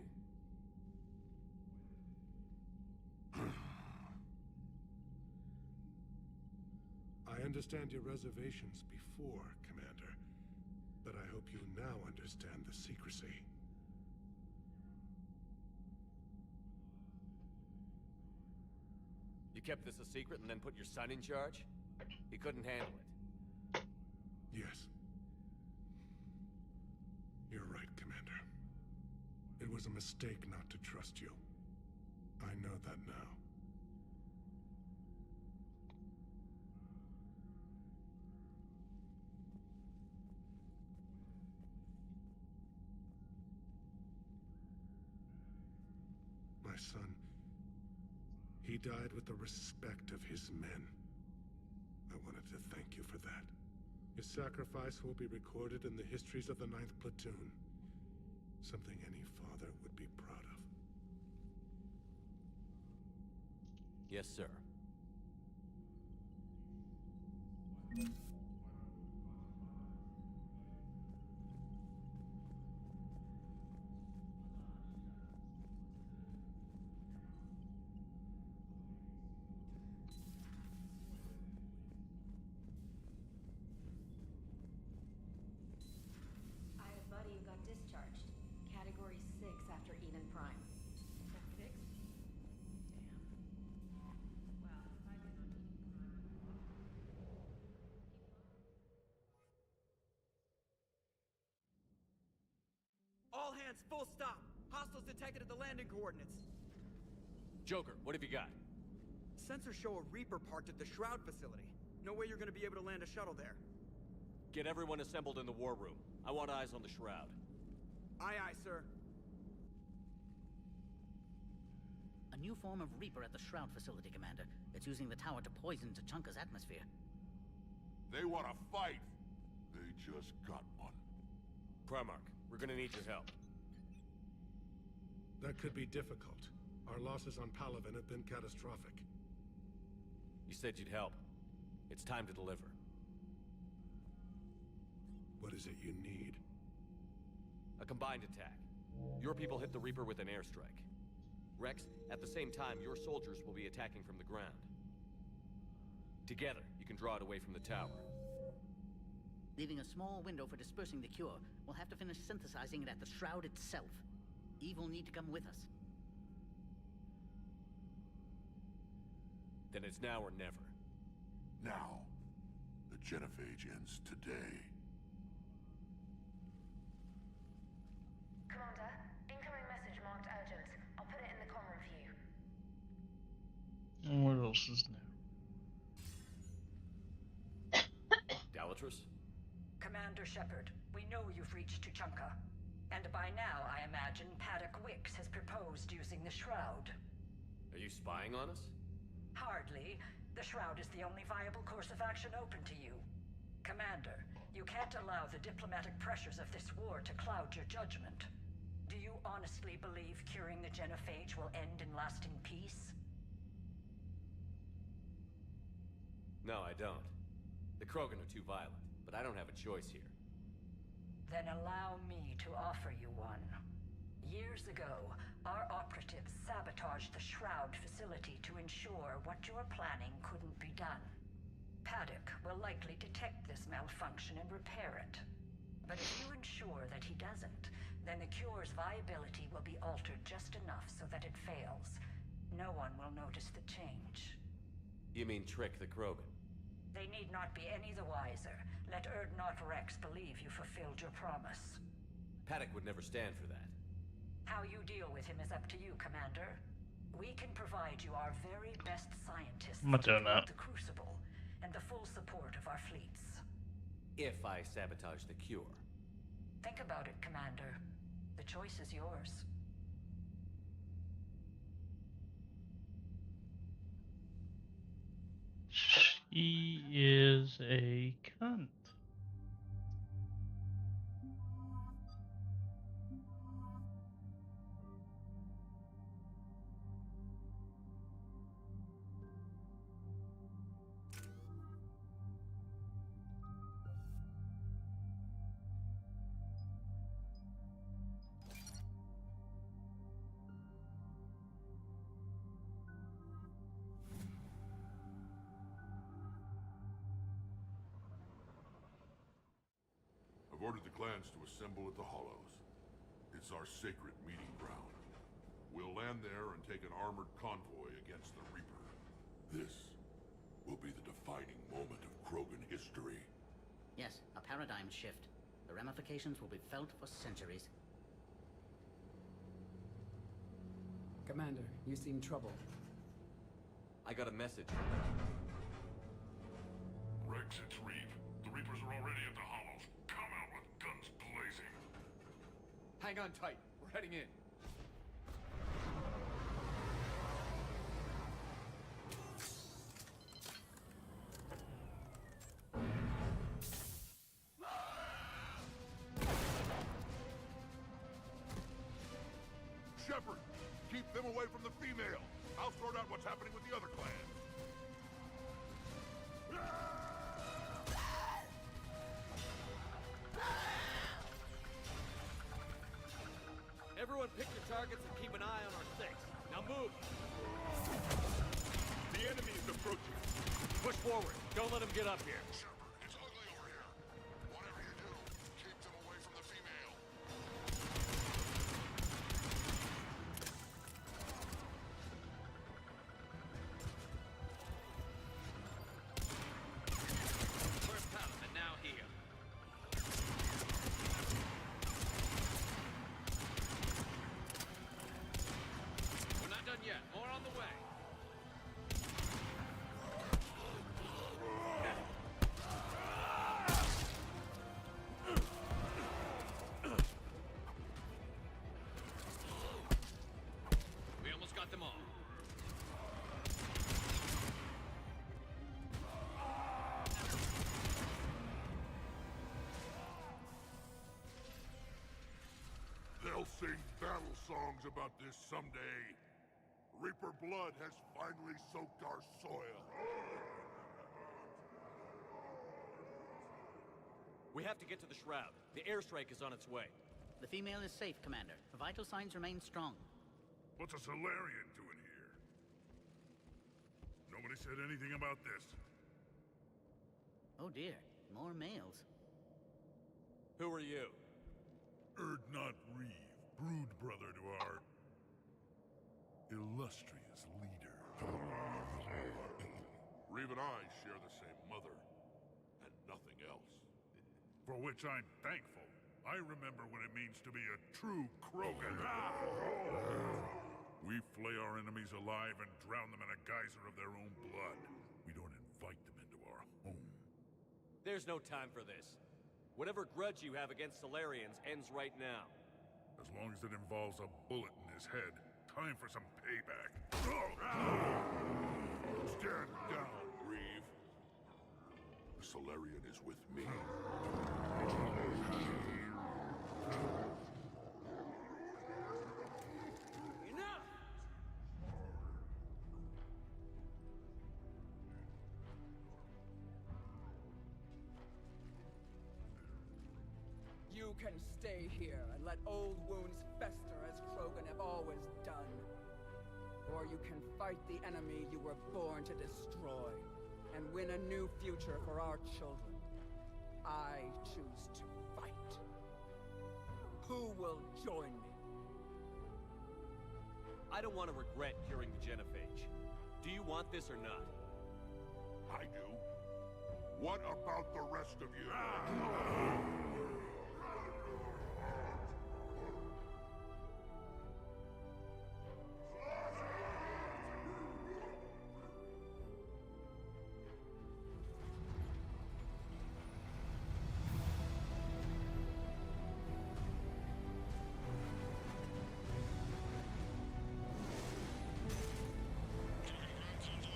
I understand your reservations before, Commander. But I hope you now understand the secrecy. You kept this a secret and then put your son in charge? He couldn't handle it. Yes. You're right, Commander. It was a mistake not to trust you. I know that now. My son, he died with the respect of his men. I wanted to thank you for that. His sacrifice will be recorded in the histories of the 9th Platoon. Something any father would be proud of. Yes, sir. I have a buddy who got discharged. Category 6 after Eden Prime. 6? Well, if I get on All hands, full stop! Hostiles detected at the landing coordinates. Joker, what have you got? Sensors show a Reaper parked at the Shroud facility. No way you're gonna be able to land a shuttle there. Get everyone assembled in the war room. I want eyes on the Shroud. Aye, aye, sir. A new form of Reaper at the Shroud facility, Commander. It's using the tower to poison Tuchanka's atmosphere. They want to fight. They just got one. Primarch, we're gonna need your help. That could be difficult. Our losses on Palaven have been catastrophic. You said you'd help. It's time to deliver. What is it you need? A combined attack. Your people hit the Reaper with an airstrike. Rex, at the same time, your soldiers will be attacking from the ground. Together, you can draw it away from the tower. Leaving a small window for dispersing the cure, we'll have to finish synthesizing it at the Shroud itself. Eve will need to come with us. Then it's now or never. Now. The genophage ends today. Commander, incoming message marked urgent. I'll put it in the comm review. And what else is new? Dalatrus? Commander Shepard, we know you've reached Tuchanka. And by now, I imagine Paddock Wicks has proposed using the Shroud. Are you spying on us? Hardly. The Shroud is the only viable course of action open to you. Commander, you can't allow the diplomatic pressures of this war to cloud your judgment. Do you honestly believe curing the genophage will end in lasting peace? No, I don't. The Krogan are too violent, but I don't have a choice here. Then allow me to offer you one. Years ago, our operatives sabotaged the Shroud facility to ensure what you're planning couldn't be done. Paddock will likely detect this malfunction and repair it. But if you ensure that he doesn't, then the cure's viability will be altered just enough so that it fails. No one will notice the change. You mean trick the Krogan? They need not be any the wiser. Let Urdnot Rex believe you fulfilled your promise. Paddock would never stand for that. How you deal with him is up to you, Commander. We can provide you our very best scientists I'm not doing to that. the Crucible, and the full support of our fleets. If I sabotage the cure. Think about it, Commander. The choice is yours. She is a cunt. I've ordered the clans to assemble at the Hollows. It's our sacred meeting ground. We'll land there and take an armored convoy against the Reaper. This will be the defining moment of Krogan history. Yes, a paradigm shift. The ramifications will be felt for centuries. Commander, you seem troubled. I got a message. Rex, it's Reeve. The Reapers are already at the Hollows. Come out with guns blazing. Hang on tight. We're heading in. Shepard, keep them away from the female. I'll sort out what's happening with the other clans. Everyone pick your targets and keep an eye on our six. Now move! The enemy is approaching. Push forward. Don't let them get up here. Shepard, it's ugly over here. Whatever you do, keep them away from the female. First paladin now here. We're not done yet. More on the way. We almost got them all. They'll sing battle songs about this someday. Reaper blood has finally soaked our soil. We have to get to the Shroud. The airstrike is on its way. The female is safe, Commander. The vital signs remain strong. What's a Solarian doing here? Nobody said anything about this. Oh dear, more males. Who are you? Erdnot Reeve, brood brother to our illustrious leader. Reeve and I share the same mother, and nothing else. For which I'm thankful. I remember what it means to be a true Krogan. We flay our enemies alive and drown them in a geyser of their own blood. We don't invite them into our home. There's no time for this. Whatever grudge you have against Solarians ends right now. As long as it involves a bullet in his head, time for some payback. Stand down, Reeve. The Solarian is with me. Enough! You can stay here and let old wounds fester as Krogan have always done. Or you can fight the enemy you were born to destroy and win a new future for our children. I choose to fight. Who will join me? I don't want to regret curing the Genophage. Do you want this or not? I do. What about the rest of you?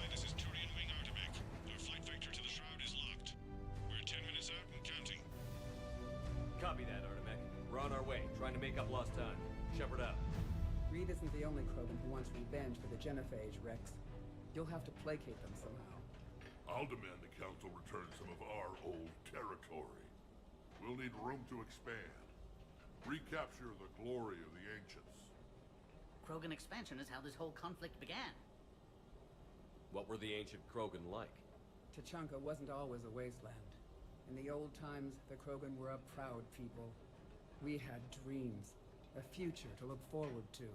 This is Turian Wing Artimac. Our flight vector to the Shroud is locked. We're 10 minutes out and counting. Copy that, Artemec. We're on our way, trying to make up lost time. Shepard out. Reed isn't the only Krogan who wants revenge for the Genophage, Rex. You'll have to placate them somehow. I'll demand the Council return some of our old territory. We'll need room to expand. Recapture the glory of the Ancients. Krogan expansion is how this whole conflict began. What were the ancient Krogan like? Tuchanka wasn't always a wasteland. In the old times, the Krogan were a proud people. We had dreams, a future to look forward to.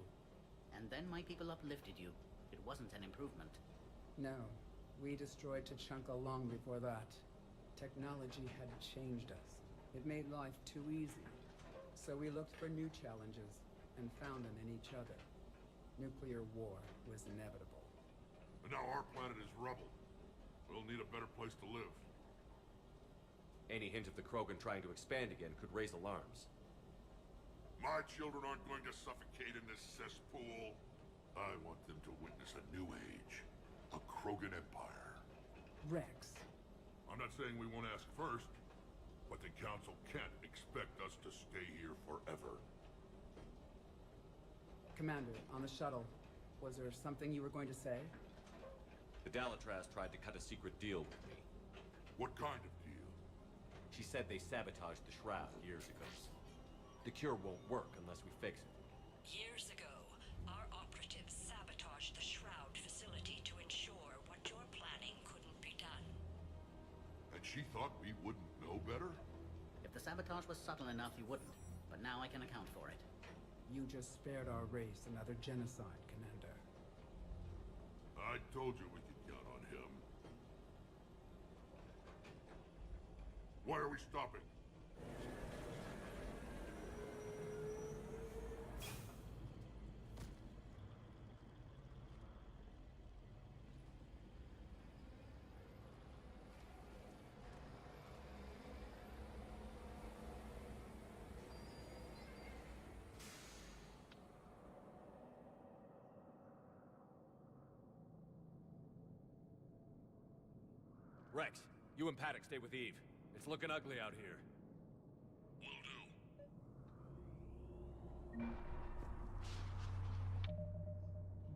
And then my people uplifted you. It wasn't an improvement. No, we destroyed Tuchanka long before that. Technology had changed us. It made life too easy. So we looked for new challenges, and found them in each other. Nuclear war was inevitable. And now our planet is rubble. We'll need a better place to live. Any hint of the Krogan trying to expand again could raise alarms. My children aren't going to suffocate in this cesspool. I want them to witness a new age. A Krogan Empire. Rex. I'm not saying we won't ask first, but the Council can't expect us to stay here forever. Commander, on the shuttle, was there something you were going to say? The Dalatraz tried to cut a secret deal with me. What kind of deal? She said they sabotaged the Shroud years ago. The cure won't work unless we fix it. Years ago, our operatives sabotaged the Shroud facility to ensure what you're planning couldn't be done. And she thought we wouldn't know better? If the sabotage was subtle enough, you wouldn't. But now I can account for it. You just spared our race another genocide, Commander. I told you we could count on him. Why are we stopping? Rex, you and Paddock stay with Eve. It's looking ugly out here.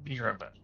Be right back.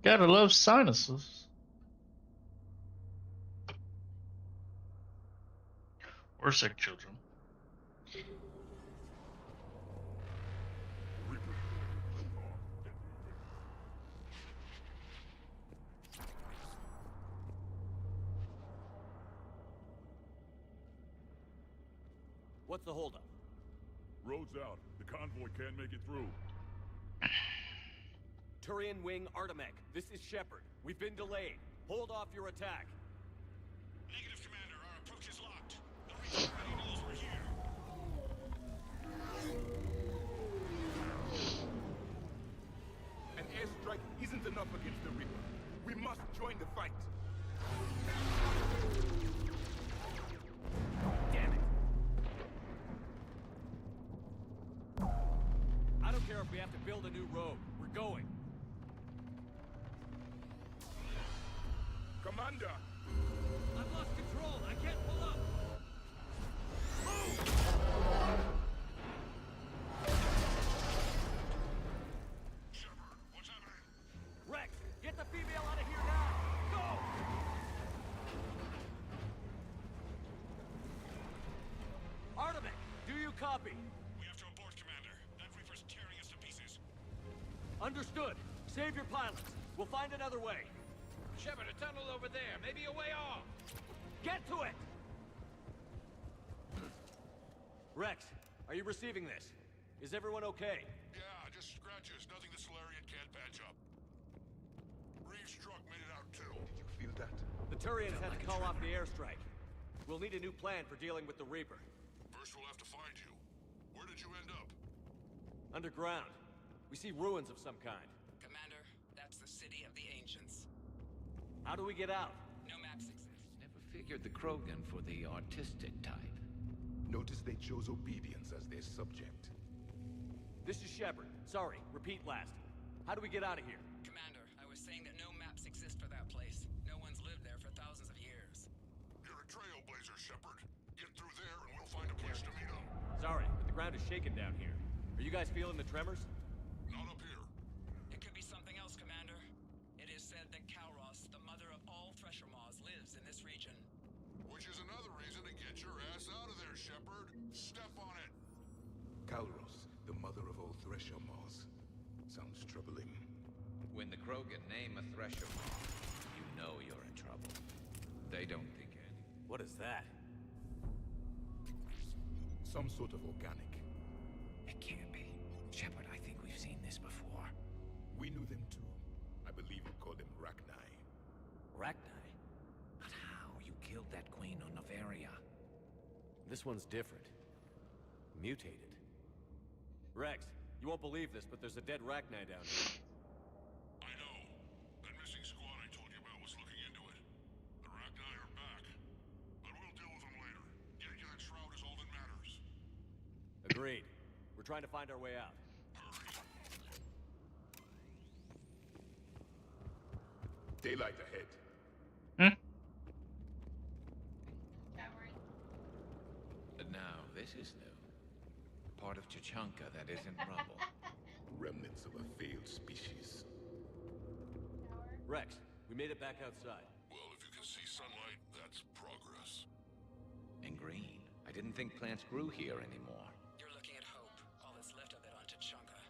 Gotta love sinuses. Or sick children. What's the holdup? Road's out. The convoy can't make it through. Turian Wing Artemek, this is Shepard. We've been delayed. Hold off your attack. Negative, Commander. Our approach is locked. The Reaper already knows we're here. An airstrike isn't enough against the Reaper. We must join the fight. Damn it. I don't care if we have to build a new road. We're going. Commander! I've lost control. I can't pull up. Shepard, what's happening? Rex, get the female out of here now. Go! Artemek, do you copy? We have to abort, Commander. That Reaper's tearing us to pieces. Understood. Save your pilots. We'll find another way. Shepard, a tunnel over there. Maybe a way off. Get to it! Rex, are you receiving this? Is everyone okay? Yeah, just scratches. Nothing the Solarian can't patch up. Reeves' truck made it out too. Did you feel that? The Turians had to call off the airstrike. We'll need a new plan for dealing with the Reaper. First we'll have to find you. Where did you end up? Underground. We see ruins of some kind. Commander, that's the city of the Ancients. How do we get out? No maps exist. Never figured the Krogan for the artistic type. Notice they chose obedience as their subject. This is Shepard. Sorry, repeat last. How do we get out of here? Commander, I was saying that no maps exist for that place. No one's lived there for thousands of years. You're a trailblazer, Shepard. Get through there and we'll find a place to meet up. Sorry, but the ground is shaking down here. Are you guys feeling the tremors? Not up here. It could be something else, Commander. It is said that Kalros, the mother of all Thresher Maws, lives in this region. Which is another reason to get your ass out of there, Shepard. Step on it. Kalros, the mother of all Thresher Maws. sounds troubling. When the Krogan name a Thresher Maw, you know you're in trouble. They don't think any. What is that? Some sort of organic. It can't be. Shepard, I think we've seen this before. We knew them too. I believe we called them Rachni. Rachni? But how? You killed that queen on Noveria. This one's different. Mutated. Rex, you won't believe this, but there's a dead Rachni down here. I know. That missing squad I told you about was looking into it. The Rachni are back. But we'll deal with them later. Getting to that shroud is all that matters. Agreed. We're trying to find our way out. Daylight ahead. Now, this is new. Part of Tuchanka that isn't rubble. Remnants of a failed species. Rex, we made it back outside. Well, if you can see sunlight, that's progress. And green. I didn't think plants grew here anymore. You're looking at hope, all that's left of it on Tuchanka.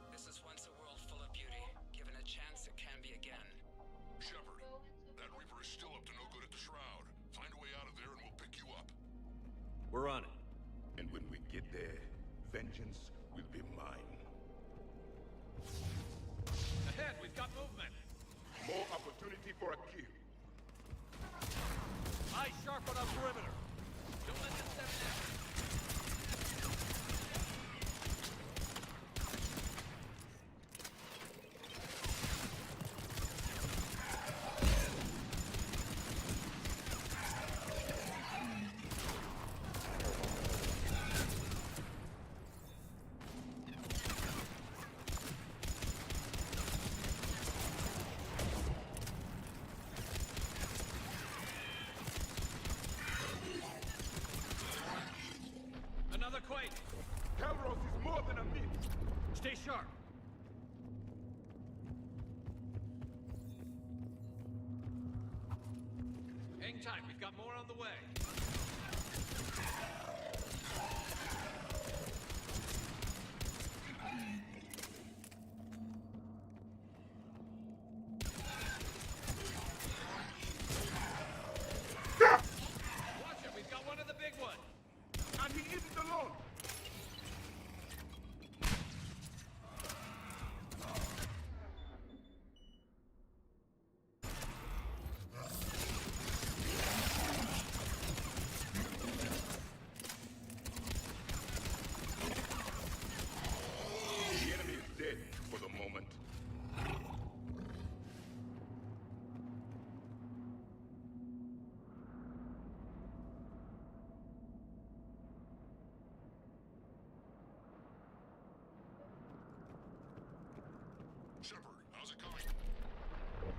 This is once a world full of beauty. Given a chance, it can be again. Shepard, that Reaper is still up to no good at the Shroud. Find a way out of there and we'll pick you up. We're on it. And when we get there, vengeance will be mine. Ahead, we've got movement. More opportunity for a kill. Eyes sharp on our perimeter. Don't let them step in. Another Quake! Calros is more than a myth! Stay sharp! Hang tight, we've got more on the way. Watch it, we've got one of the big ones. And he isn't alone! The enemy is dead for the moment. Shepard, how's it coming?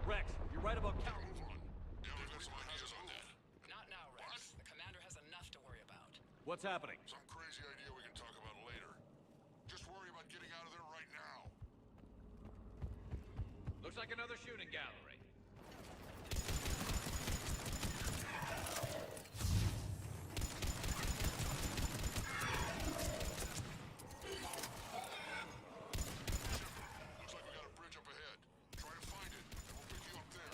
Rex, you're right about Cal. Move on. Yeah, we've got some ideas on that. Not now, Rex. The commander has enough to worry about. What's happening? Some crazy idea we can talk about later. Just worry about getting out of there right now. Looks like another shooting gallery. Looks like we got a bridge up ahead. Try to find it, and we'll pick you up there.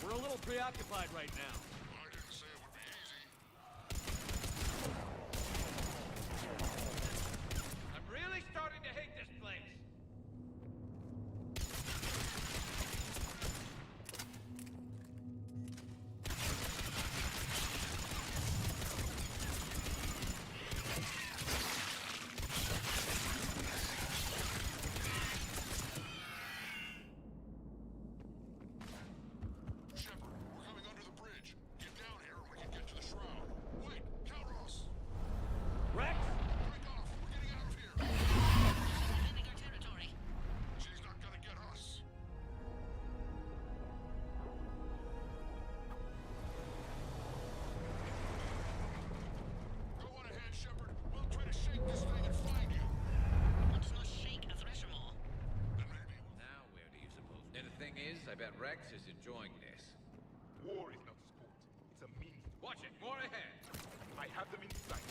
We're a little preoccupied right now. I didn't say it would be easy. I'm really starting to hate this place. Shepard, we're coming under the bridge. Get down here and we can get to the shroud. Wait, Calros! Rex! Break off! We're getting out of here! Leaving our territory. She's not gonna get us. Go on ahead, Shepard. We'll try to shake this thing and find you. What does not shake a Thresher Maw? Then maybe we'll... Now, where do you suppose? And the thing is, I bet Rex is enjoying this. War is not sport. It's a means. Watch it, more ahead. I have them in sight.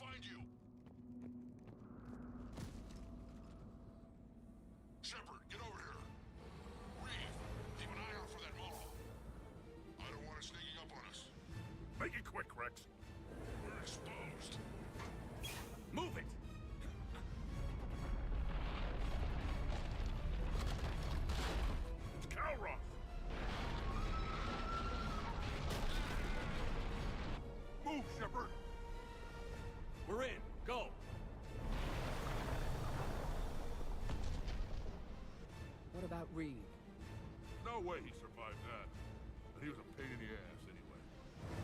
find you! Shepard, get over here! Reeve, keep an eye out for that Maw. I don't want it sneaking up on us. Make it quick, Rex. We're exposed. Move it! It's Calroth! Move, Shepard! We're in. Go! What about Reeve? No way he survived that. But he was a pain in the ass anyway.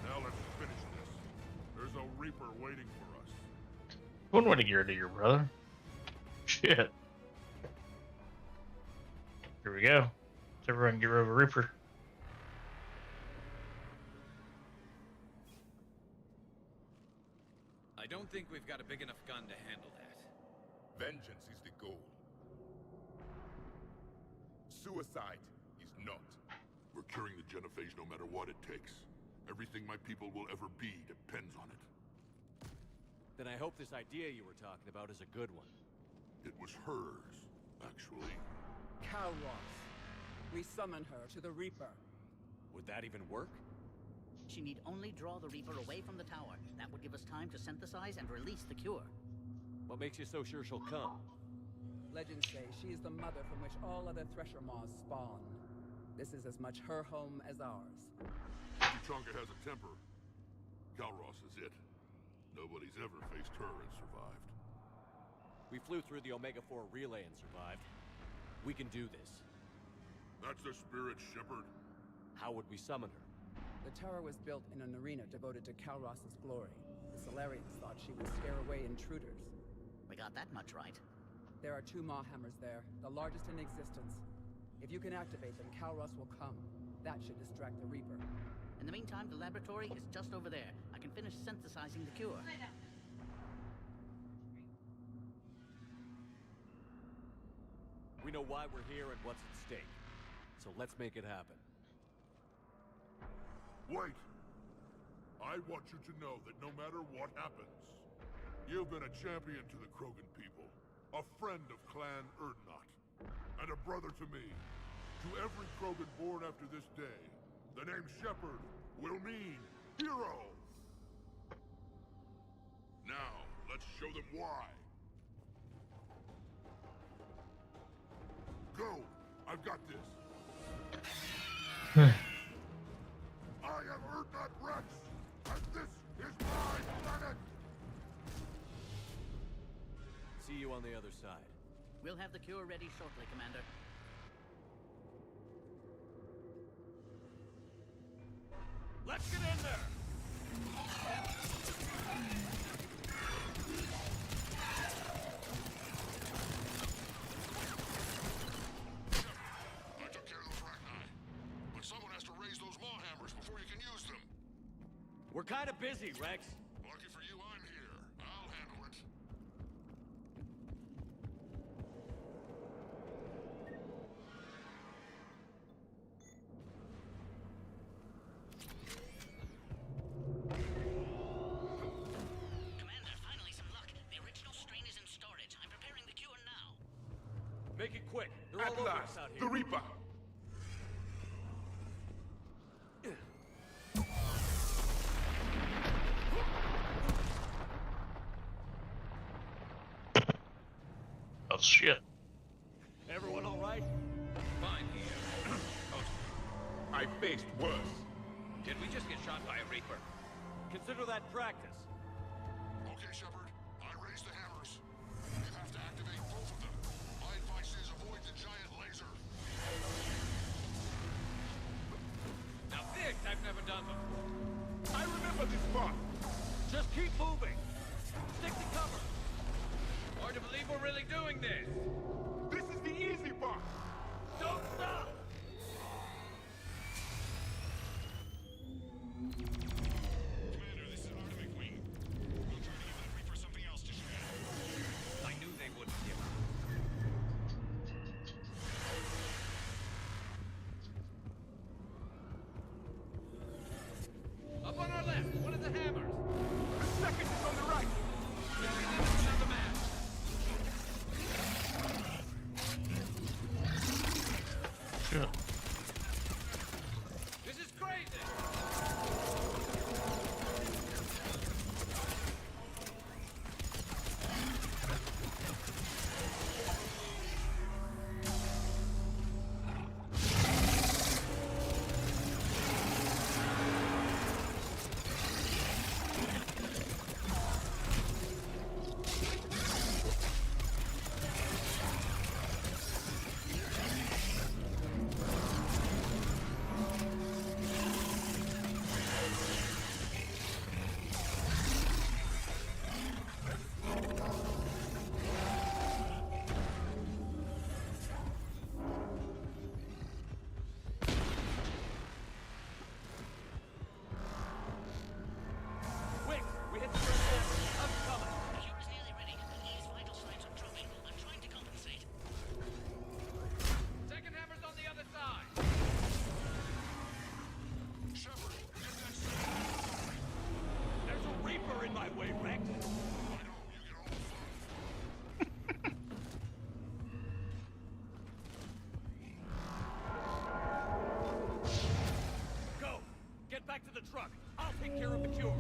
Now let's finish this. There's a Reaper waiting for us. One way to get rid of your brother. Shit. Here we go. Let's everyone get rid of a Reaper. I don't think we've got a big enough gun to handle that. Vengeance is the goal. Suicide is not. We're curing the genophage no matter what it takes. Everything my people will ever be depends on it. Then I hope this idea you were talking about is a good one. It was hers, actually. Calroth. We summon her to the Reaper. Would that even work? She need only draw the Reaper away from the tower. That would give us time to synthesize and release the cure. What makes you so sure she'll come? Legends say she is the mother from which all other Thresher Maws spawn. This is as much her home as ours. Tuchanka has a temper. Calroth is it. Nobody's ever faced her and survived. We flew through the Omega-4 relay and survived. We can do this. That's the spirit, Shepard. How would we summon her? The tower was built in an arena devoted to Calroth's glory. The Solarians thought she would scare away intruders. We got that much right. There are 2 Maw hammers there, the largest in existence. If you can activate them, Calroth will come. That should distract the Reaper. In the meantime, the laboratory is just over there. I can finish synthesizing the cure. We know why we're here and what's at stake. So let's make it happen. Wait! I want you to know that no matter what happens, you've been a champion to the Krogan people, a friend of Clan Urdnot, and a brother to me. To every Krogan born after this day, the name Shepard will mean hero! Now, let's show them why. Go! I've got this! I am Urdnot Rex, and this is my planet! See you on the other side. We'll have the cure ready shortly, Commander. Let's get in there! I took care of those Rachni. But someone has to raise those Maw hammers before you can use them. We're kind of busy, Rex. Lucky for you, I'm here. I'll handle it. Commander, finally some luck. The original strain is in storage. I'm preparing the cure now. Make it quick. They're all At over last, us out here. the Reaper! Oh shit. Everyone all right? Fine here. I faced worse. Did we just get shot by a Reaper? Consider that practice. Okay, Shepard. I raised the hammers. You have to activate both of them. My advice is avoid the giant laser. Now this I've never done before. I remember this part. Just keep moving. Stick to cover. Hard to believe we're really doing this. This is the easy part. Don't stop! Commander, this is Artemis Wing. We'll try to give the Reaper something else to shoot at. I knew they wouldn't give up. Up on our left, one of the hammers. The second is on the right. shit. This is crazy! Back to the truck. I'll take care of the cure.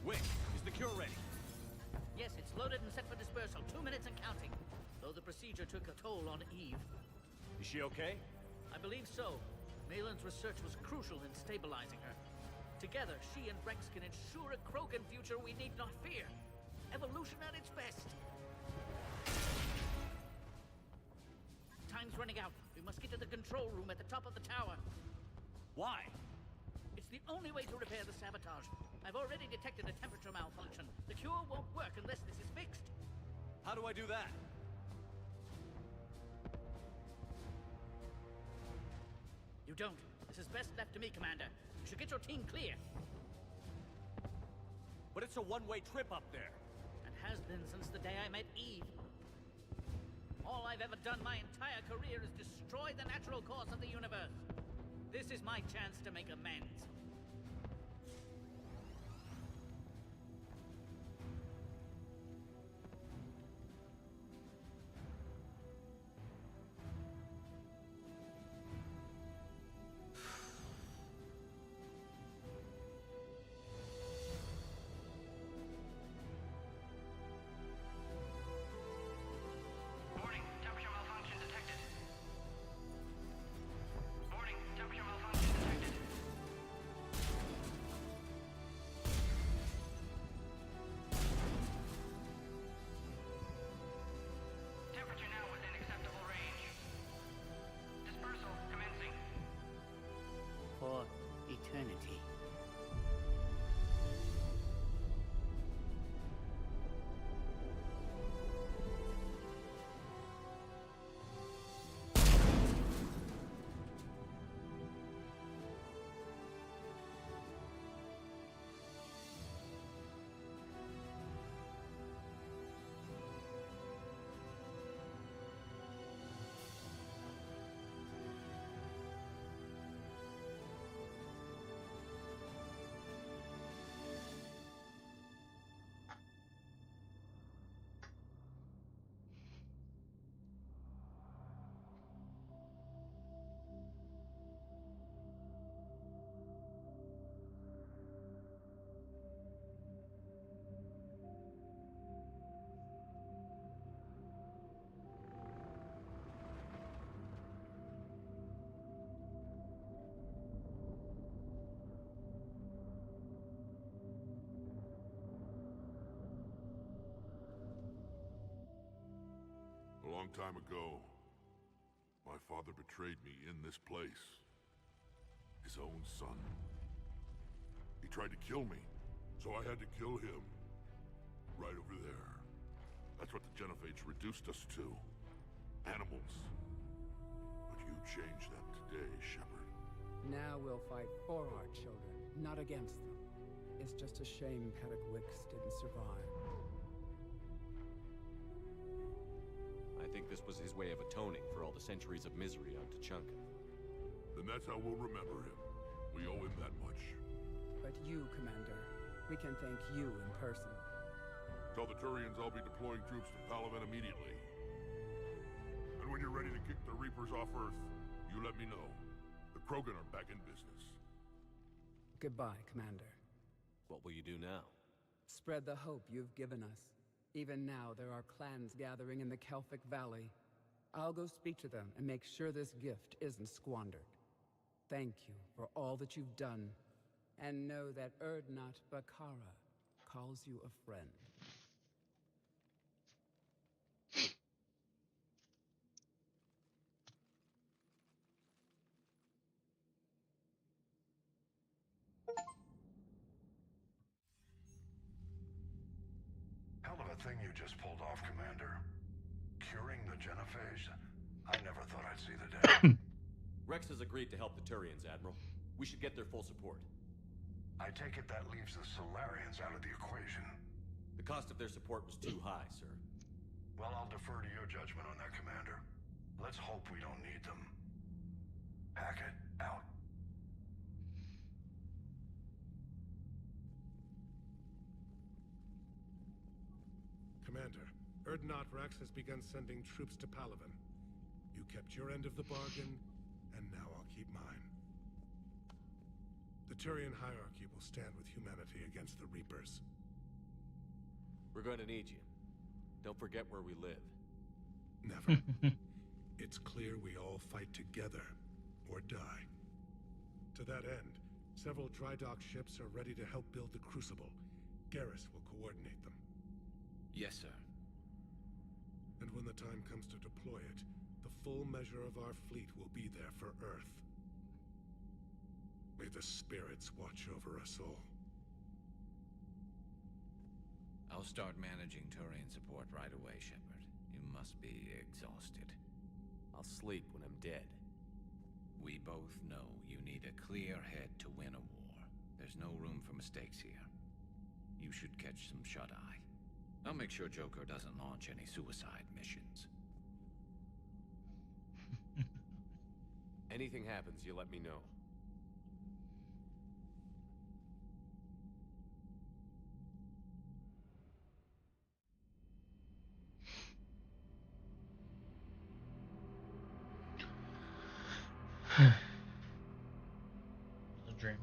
Wick, is the cure ready? Yes, it's loaded and set for dispersal. 2 minutes and counting. Though the procedure took a toll on Eve. Is she okay? I believe so. Malin's research was crucial in stabilizing her. Together, she and Rex can ensure a Krogan future we need not fear. Evolution at its best. Time's running out. We must get to the control room at the top of the tower. Why? It's the only way to repair the sabotage. I've already detected a temperature malfunction. The cure won't work unless this is fixed. How do I do that? You don't. This is best left to me, Commander. You should get your team clear. But it's a one-way trip up there. And has been since the day I met Eve. All I've ever done my entire career is destroy the natural course of the universe. This is my chance to make amends. long time ago, my father betrayed me in this place. His own son. He tried to kill me, so I had to kill him. Right over there. That's what the Genophage reduced us to. Animals. But you changed that today, Shepard. Now we'll fight for our children, not against them. It's just a shame Paddock Wicks didn't survive. I think this was his way of atoning for all the centuries of misery on Tuchanka. Then that's how we'll remember him. We owe him that much. But you, Commander, we can thank you in person. Tell the Turians I'll be deploying troops to Palaven immediately. And when you're ready to kick the Reapers off Earth, you let me know. The Krogan are back in business. Goodbye, Commander. What will you do now? Spread the hope you've given us. Even now, there are clans gathering in the Kelphic Valley. I'll go speak to them and make sure this gift isn't squandered. Thank you for all that you've done. And know that Urdnot Bakara calls you a friend. Hell of a thing you just pulled off, Commander. Curing the Genophage? I never thought I'd see the day. Rex has agreed to help the Turians, Admiral. We should get their full support. I take it that leaves the Solarians out of the equation. The cost of their support was too high, sir. Well, I'll defer to your judgment on that, Commander. Let's hope we don't need them. Hackett, out. Commander, Urdnot Rex has begun sending troops to Palaven. You kept your end of the bargain, and now I'll keep mine. The Turian hierarchy will stand with humanity against the Reapers. We're going to need you. Don't forget where we live. Never. It's clear we all fight together, or die. To that end, several dry dock ships are ready to help build the Crucible. Garrus will coordinate them. Yes, sir. And when the time comes to deploy it, the full measure of our fleet will be there for Earth. May the spirits watch over us all. I'll start managing Turian support right away, Shepard. You must be exhausted. I'll sleep when I'm dead. We both know you need a clear head to win a war. There's no room for mistakes here. You should catch some shut-eye. I'll make sure Joker doesn't launch any suicide missions. Anything happens, you let me know. It's a dream.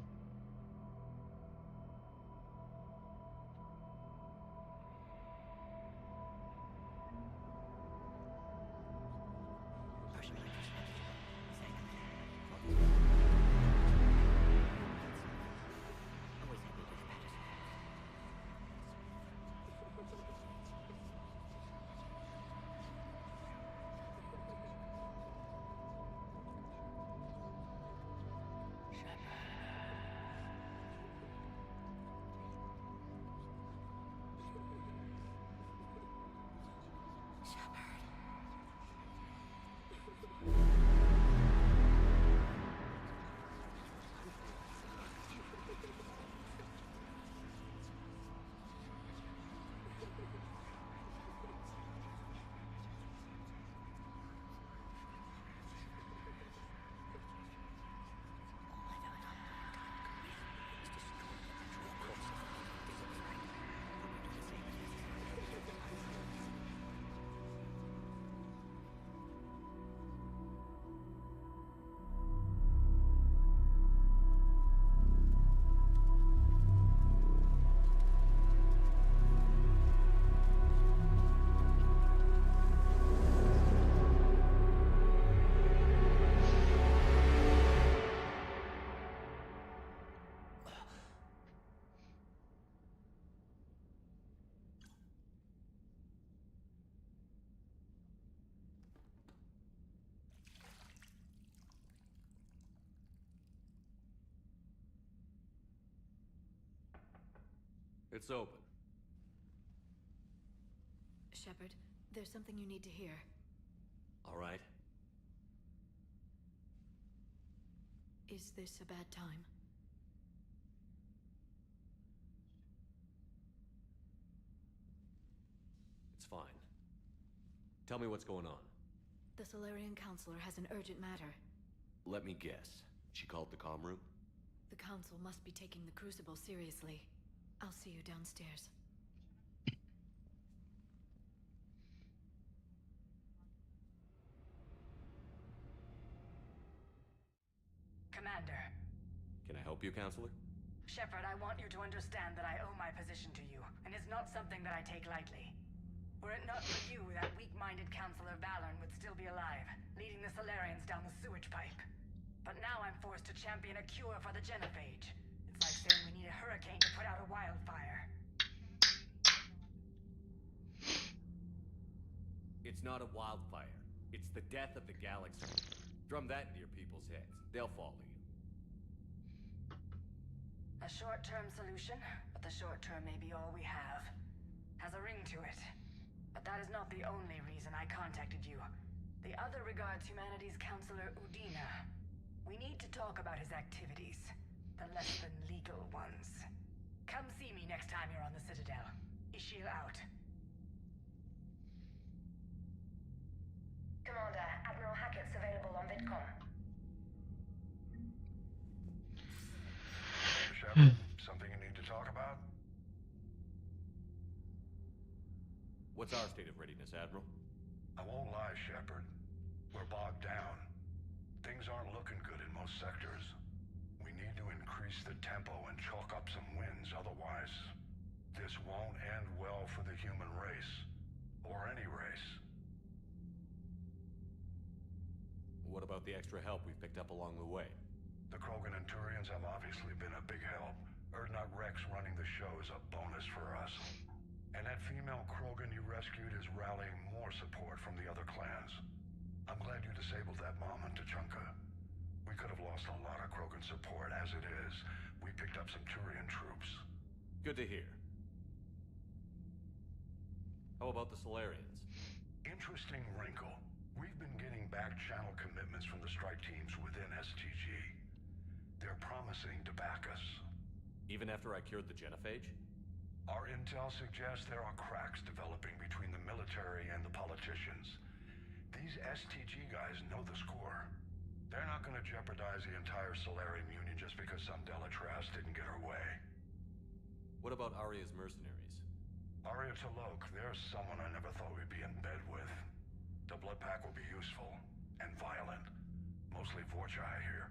It's open. Shepard, there's something you need to hear. All right. Is this a bad time? It's fine. Tell me what's going on. The Solarian Counselor has an urgent matter. Let me guess. She called the comm room? The Council must be taking the Crucible seriously. I'll see you downstairs. Commander. Can I help you, Counselor? Shepard, I want you to understand that I owe my position to you, and it's not something that I take lightly. Were it not for you, that weak-minded Counselor Valorn would still be alive, leading the Solarians down the sewage pipe. But now I'm forced to champion a cure for the genophage. It's like saying we need a hurricane to put out a wildfire. It's not a wildfire. It's the death of the galaxy. Drum that into your people's heads. They'll follow you. A short-term solution, but the short term may be all we have. Has a ring to it. But that is not the only reason I contacted you. The other regards humanity's Counselor Udina. We need to talk about his activities. The less than legal ones. Come see me next time you're on the Citadel. Ishil out. Commander, Admiral Hackett's available on VidCom. Shepard, something you need to talk about? What's our state of readiness, Admiral? I won't lie, Shepard. We're bogged down. Things aren't looking good in most sectors. We need to increase the tempo and chalk up some wins, otherwise this won't end well for the human race. Or any race. What about the extra help we picked up along the way? The Krogan and Turians have obviously been a big help. Urdnot Rex running the show is a bonus for us. And that female Krogan you rescued is rallying more support from the other clans. I'm glad you disabled that bomb on Tuchanka. We could have lost a lot of Krogan support as it is. We picked up some Turian troops. Good to hear. How about the Solarians? Interesting wrinkle. We've been getting back-channel commitments from the strike teams within STG. They're promising to back us. Even after I cured the genophage? Our intel suggests there are cracks developing between the military and the politicians. These STG guys know the score. They're not going to jeopardize the entire Solarian Union just because some Delatras didn't get her way. What about Aria's mercenaries? Aria T'Loak, there's someone I never thought we'd be in bed with. The Blood Pack will be useful. And violent. Mostly Vorchai here.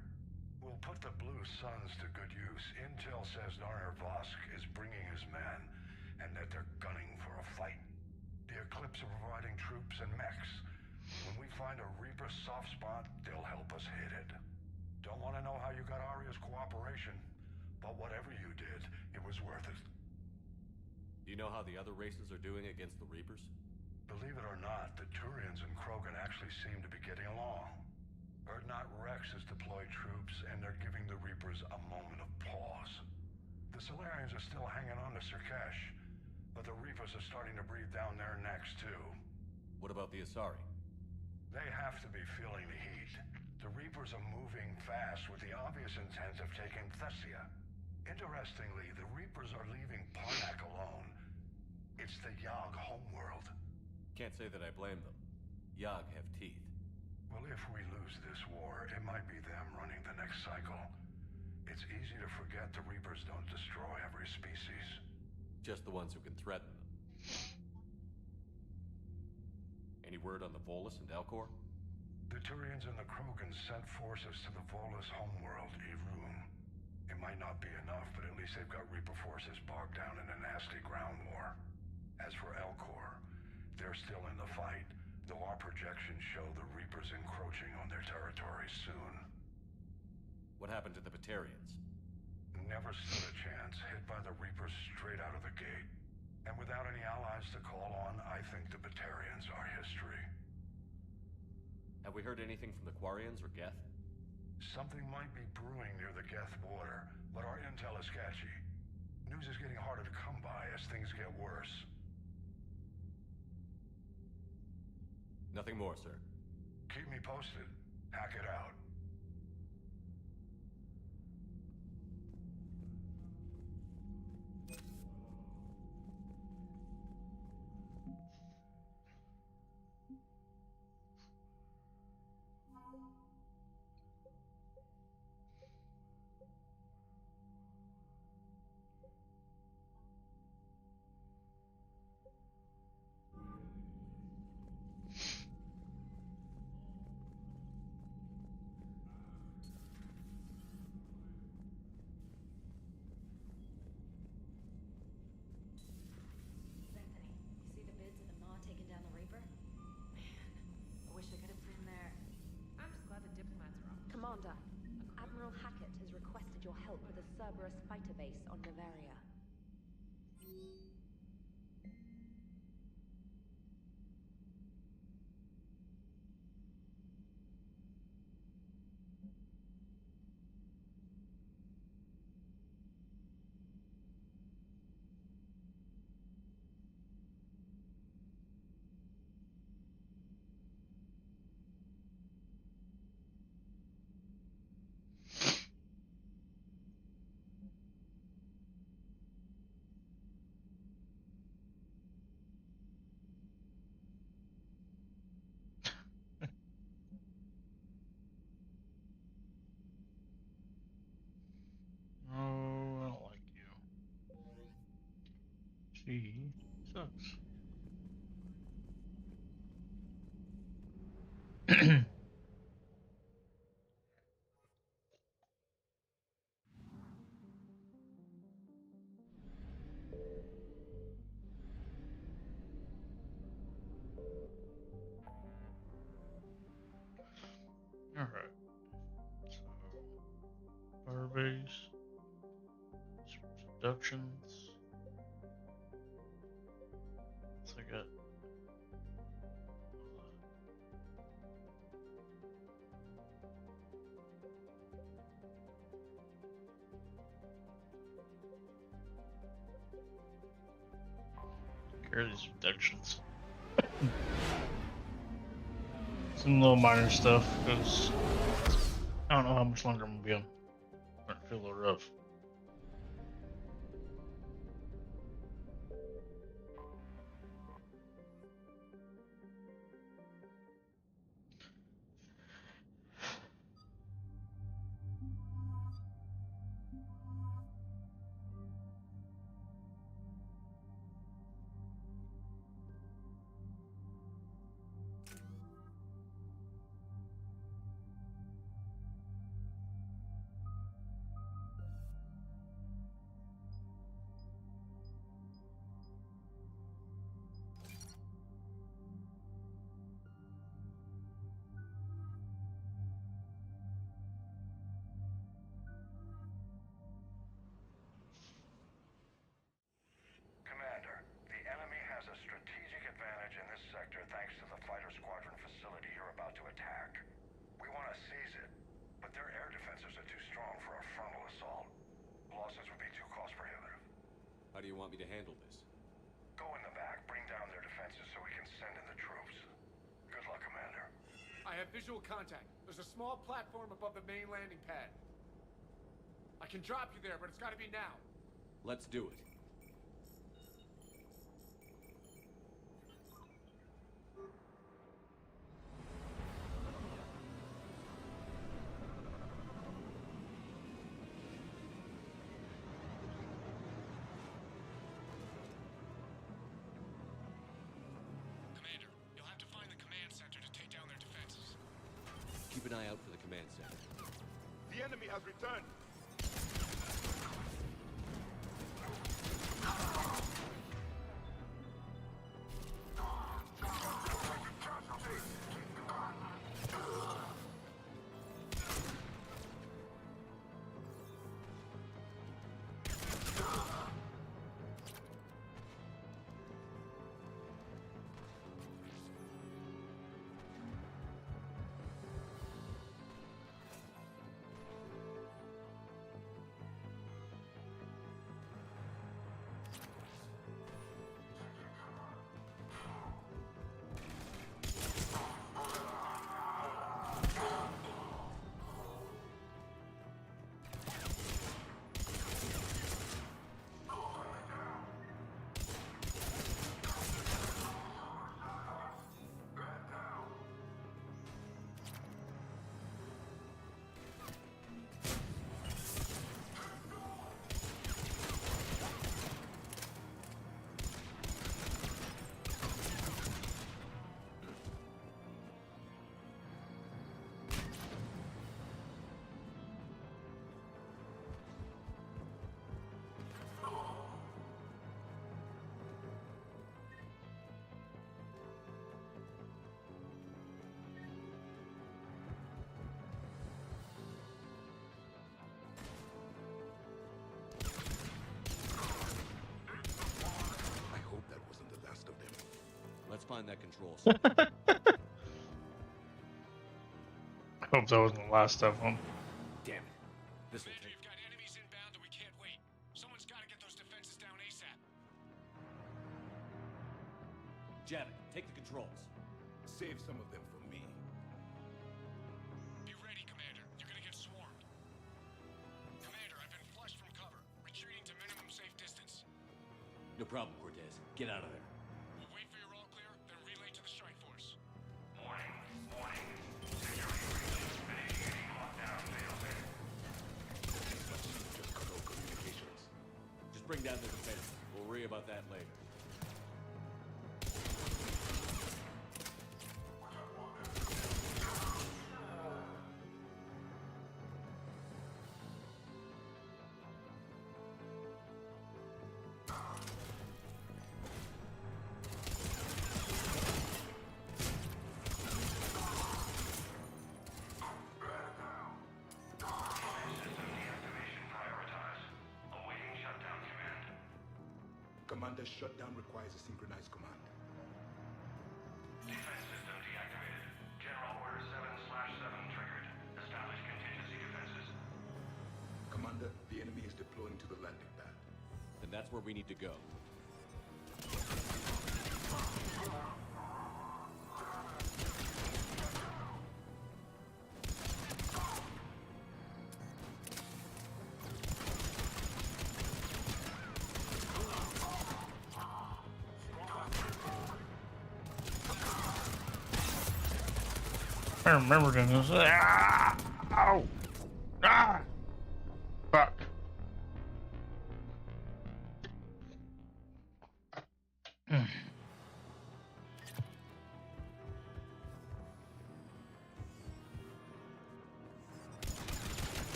We'll put the Blue Suns to good use. Intel says Narner Vosk is bringing his men, and that they're gunning for a fight. The Eclipse are providing troops and mechs. When we find a Reaper soft spot, they'll help us hit it. Don't want to know how you got Aria's cooperation, but whatever you did, it was worth it. Do you know how the other races are doing against the Reapers? Believe it or not, the Turians and Krogan actually seem to be getting along. Urdnot Rex has deployed troops, and they're giving the Reapers a moment of pause. The Solarians are still hanging on to Surkesh, but the Reapers are starting to breathe down their necks, too. What about the Asari? They have to be feeling the heat. The Reapers are moving fast with the obvious intent of taking Thessia. Interestingly, the Reapers are leaving Parnak alone. It's the Yogg homeworld. Can't say that I blame them. Yogg have teeth. Well, if we lose this war, it might be them running the next cycle. It's easy to forget the Reapers don't destroy every species. Just the ones who can threaten them. Any word on the Volus and Elcor? The Turians and the Krogans sent forces to the Volus homeworld, Irun. It might not be enough, but at least they've got Reaper forces bogged down in a nasty ground war. As for Elcor, they're still in the fight, though our projections show the Reapers encroaching on their territory soon. What happened to the Batarians? Never stood a chance, hit by the Reapers straight out of the gate. And without any allies to call on, I think the Batarians are history. Have we heard anything from the Quarians or Geth? Something might be brewing near the Geth border, but our intel is sketchy. News is getting harder to come by worse. Nothing more, sir. Keep me posted. Hack it out. Bethany, you see the bids of the Maw taking down the Reaper? Man, I wish I could have been there. I'm just glad the diplomats are off. Commander, Admiral Hackett has requested your help with a Cerberus fighter base on Novaria. Oh, I don't like you. She sucks. Alright. So, Firebase. Seductions. So I got. Care of these reductions. Some little minor stuff, because I don't know how much longer I'm gonna be on. I feel a little rough. Commander, the enemy has a strategic advantage in this sector thanks to the fighter squadron facility you're about to attack. We want to seize it, but their air defenses are too strong for a frontal assault. Losses would be too cost prohibitive. How do you want me to handle this? Go in the back, bring down their defenses so we can send in the troops. Good luck, Commander. I have visual contact. There's a small platform above the main landing pad. I can drop you there, but it's gotta be now. Let's do it. Commander, you'll have to find the command center to take down their defenses. Keep an eye out for the command center. The enemy has returned. find that control center. I hope that wasn't the last of them. Damn it. This will Commander, take... you've got enemies inbound and we can't wait. Someone's got to get those defenses down ASAP. Javik, take the controls. Save some of them for me. Be ready, Commander. You're gonna get swarmed. Commander, I've been flushed from cover. Retreating to minimum safe distance. No problem, Cortez. Get out of there. We'll wait for your all clear, then relay to the strike force. Warning. Security breach. Initiating lockdown failsafe. Just cut all communications. Just bring down the defense. We'll worry about that later. Commander, shutdown requires a synchronized command. Defense system deactivated. General Order 7/7 triggered. Establish contingency defenses. Commander, the enemy is deploying to the landing pad. Then that's where we need to go. I remember doing this. Ah! Ow! Ah! Fuck. I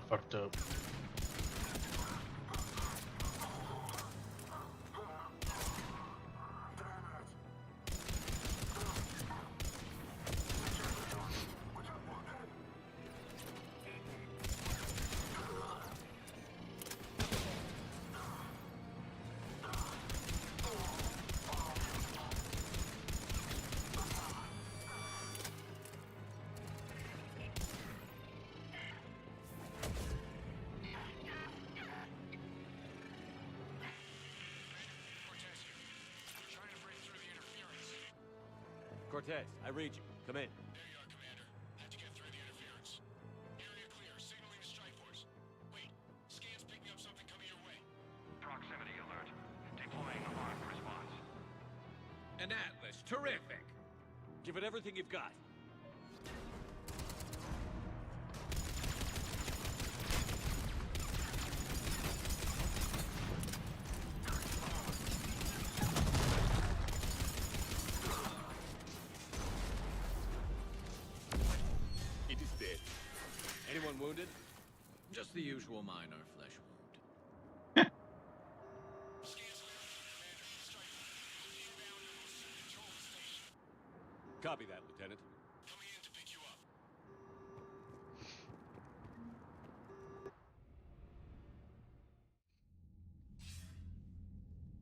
fucked up. Cortez, I read you. Come in. There you are, Commander. Had to get through the interference. Area clear. Signaling to strike force. Wait. Scan's picking up something coming your way. Proximity alert. Deploying armed response. An Atlas. Terrific. Give it everything you've got. It is dead. Anyone wounded? Just the usual minor flesh wound. Copy that, Lieutenant. Coming in to pick you up.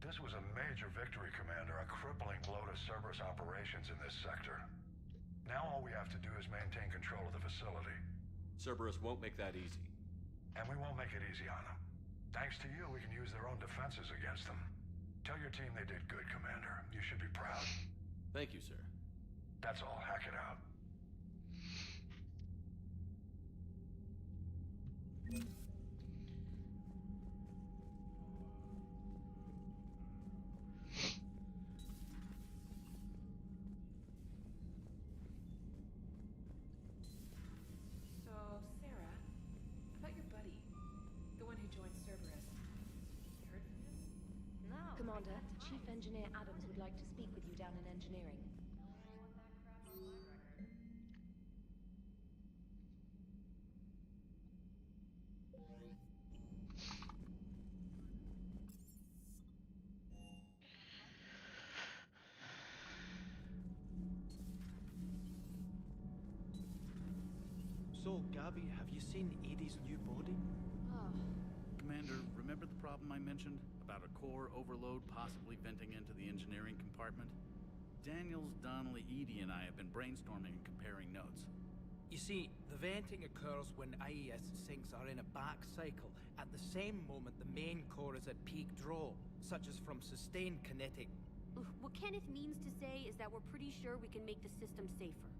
This was a major victory, Commander. A crippling blow to Cerberus operations in this sector. Now all we have to do is maintain control of the facility. Cerberus won't make that easy. And we won't make it easy on them. Thanks to you, we can use their own defenses against them. Tell your team they did good, Commander. You should be proud. Thank you, sir. That's all. Hack it out. So, Sarah, about your buddy, the one who joined Cerberus. You heard from him? No. Commander, Chief Engineer Adams would like to speak with you down in engineering. So, Gabby, have you seen Edie's new body? Oh. Commander, remember the problem I mentioned about a core overload possibly venting into the engineering compartment? Daniels, Donnelly, Edie, and I have been brainstorming and comparing notes. You see, the venting occurs when IES sinks are in a back cycle at the same moment the main core is at peak draw, such as from sustained kinetic. What Kenneth means to say is that we're pretty sure we can make the system safer.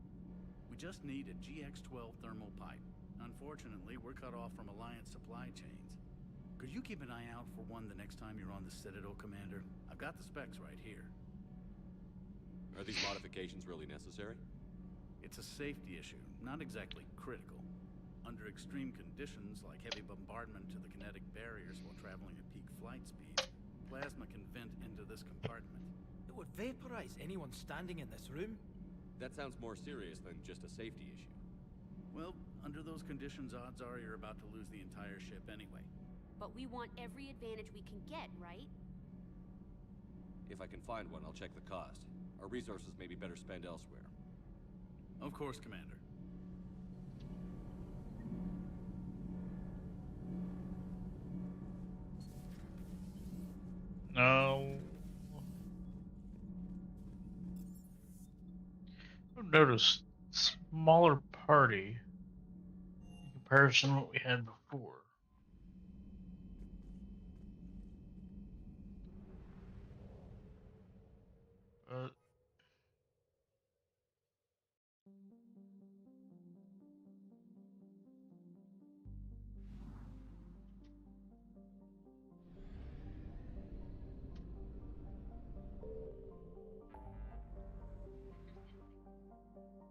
We just need a GX-12 thermal pipe. Unfortunately, we're cut off from Alliance supply chains. Could you keep an eye out for one the next time you're on the Citadel, Commander? I've got the specs right here. Are these modifications really necessary? It's a safety issue, not exactly critical. Under extreme conditions, like heavy bombardment to the kinetic barriers while traveling at peak flight speeds, plasma can vent into this compartment. It would vaporize anyone standing in this room? That sounds more serious than just a safety issue. Well, under those conditions, odds are you're about to lose the entire ship anyway. But we want every advantage we can get, right? If I can find one, I'll check the cost. Our resources may be better spent elsewhere. Of course, Commander. No. I've noticed smaller party in comparison to what we had before.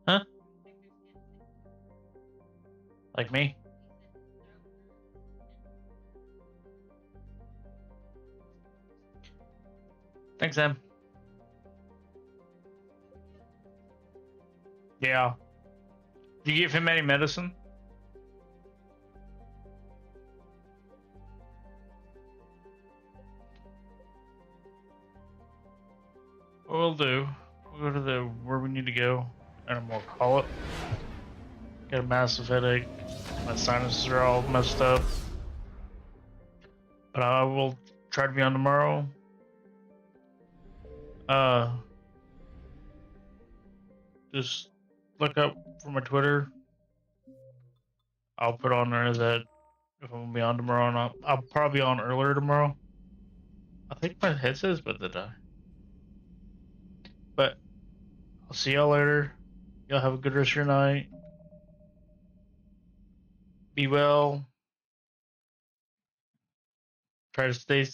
Huh? Like me? Thanks, Em. Yeah. Did you give him any medicine? What we'll do, we'll go to where we need to go, and we'll call it. Got a massive headache. My sinuses are all messed up. But I will try to be on tomorrow. Just look up for my Twitter. I'll put on there that if I'm gonna be on tomorrow or not. I'll probably be on earlier tomorrow. I think my headset's about to die. But I'll see y'all later. Y'all have a good rest of your night. Be well. Try to stay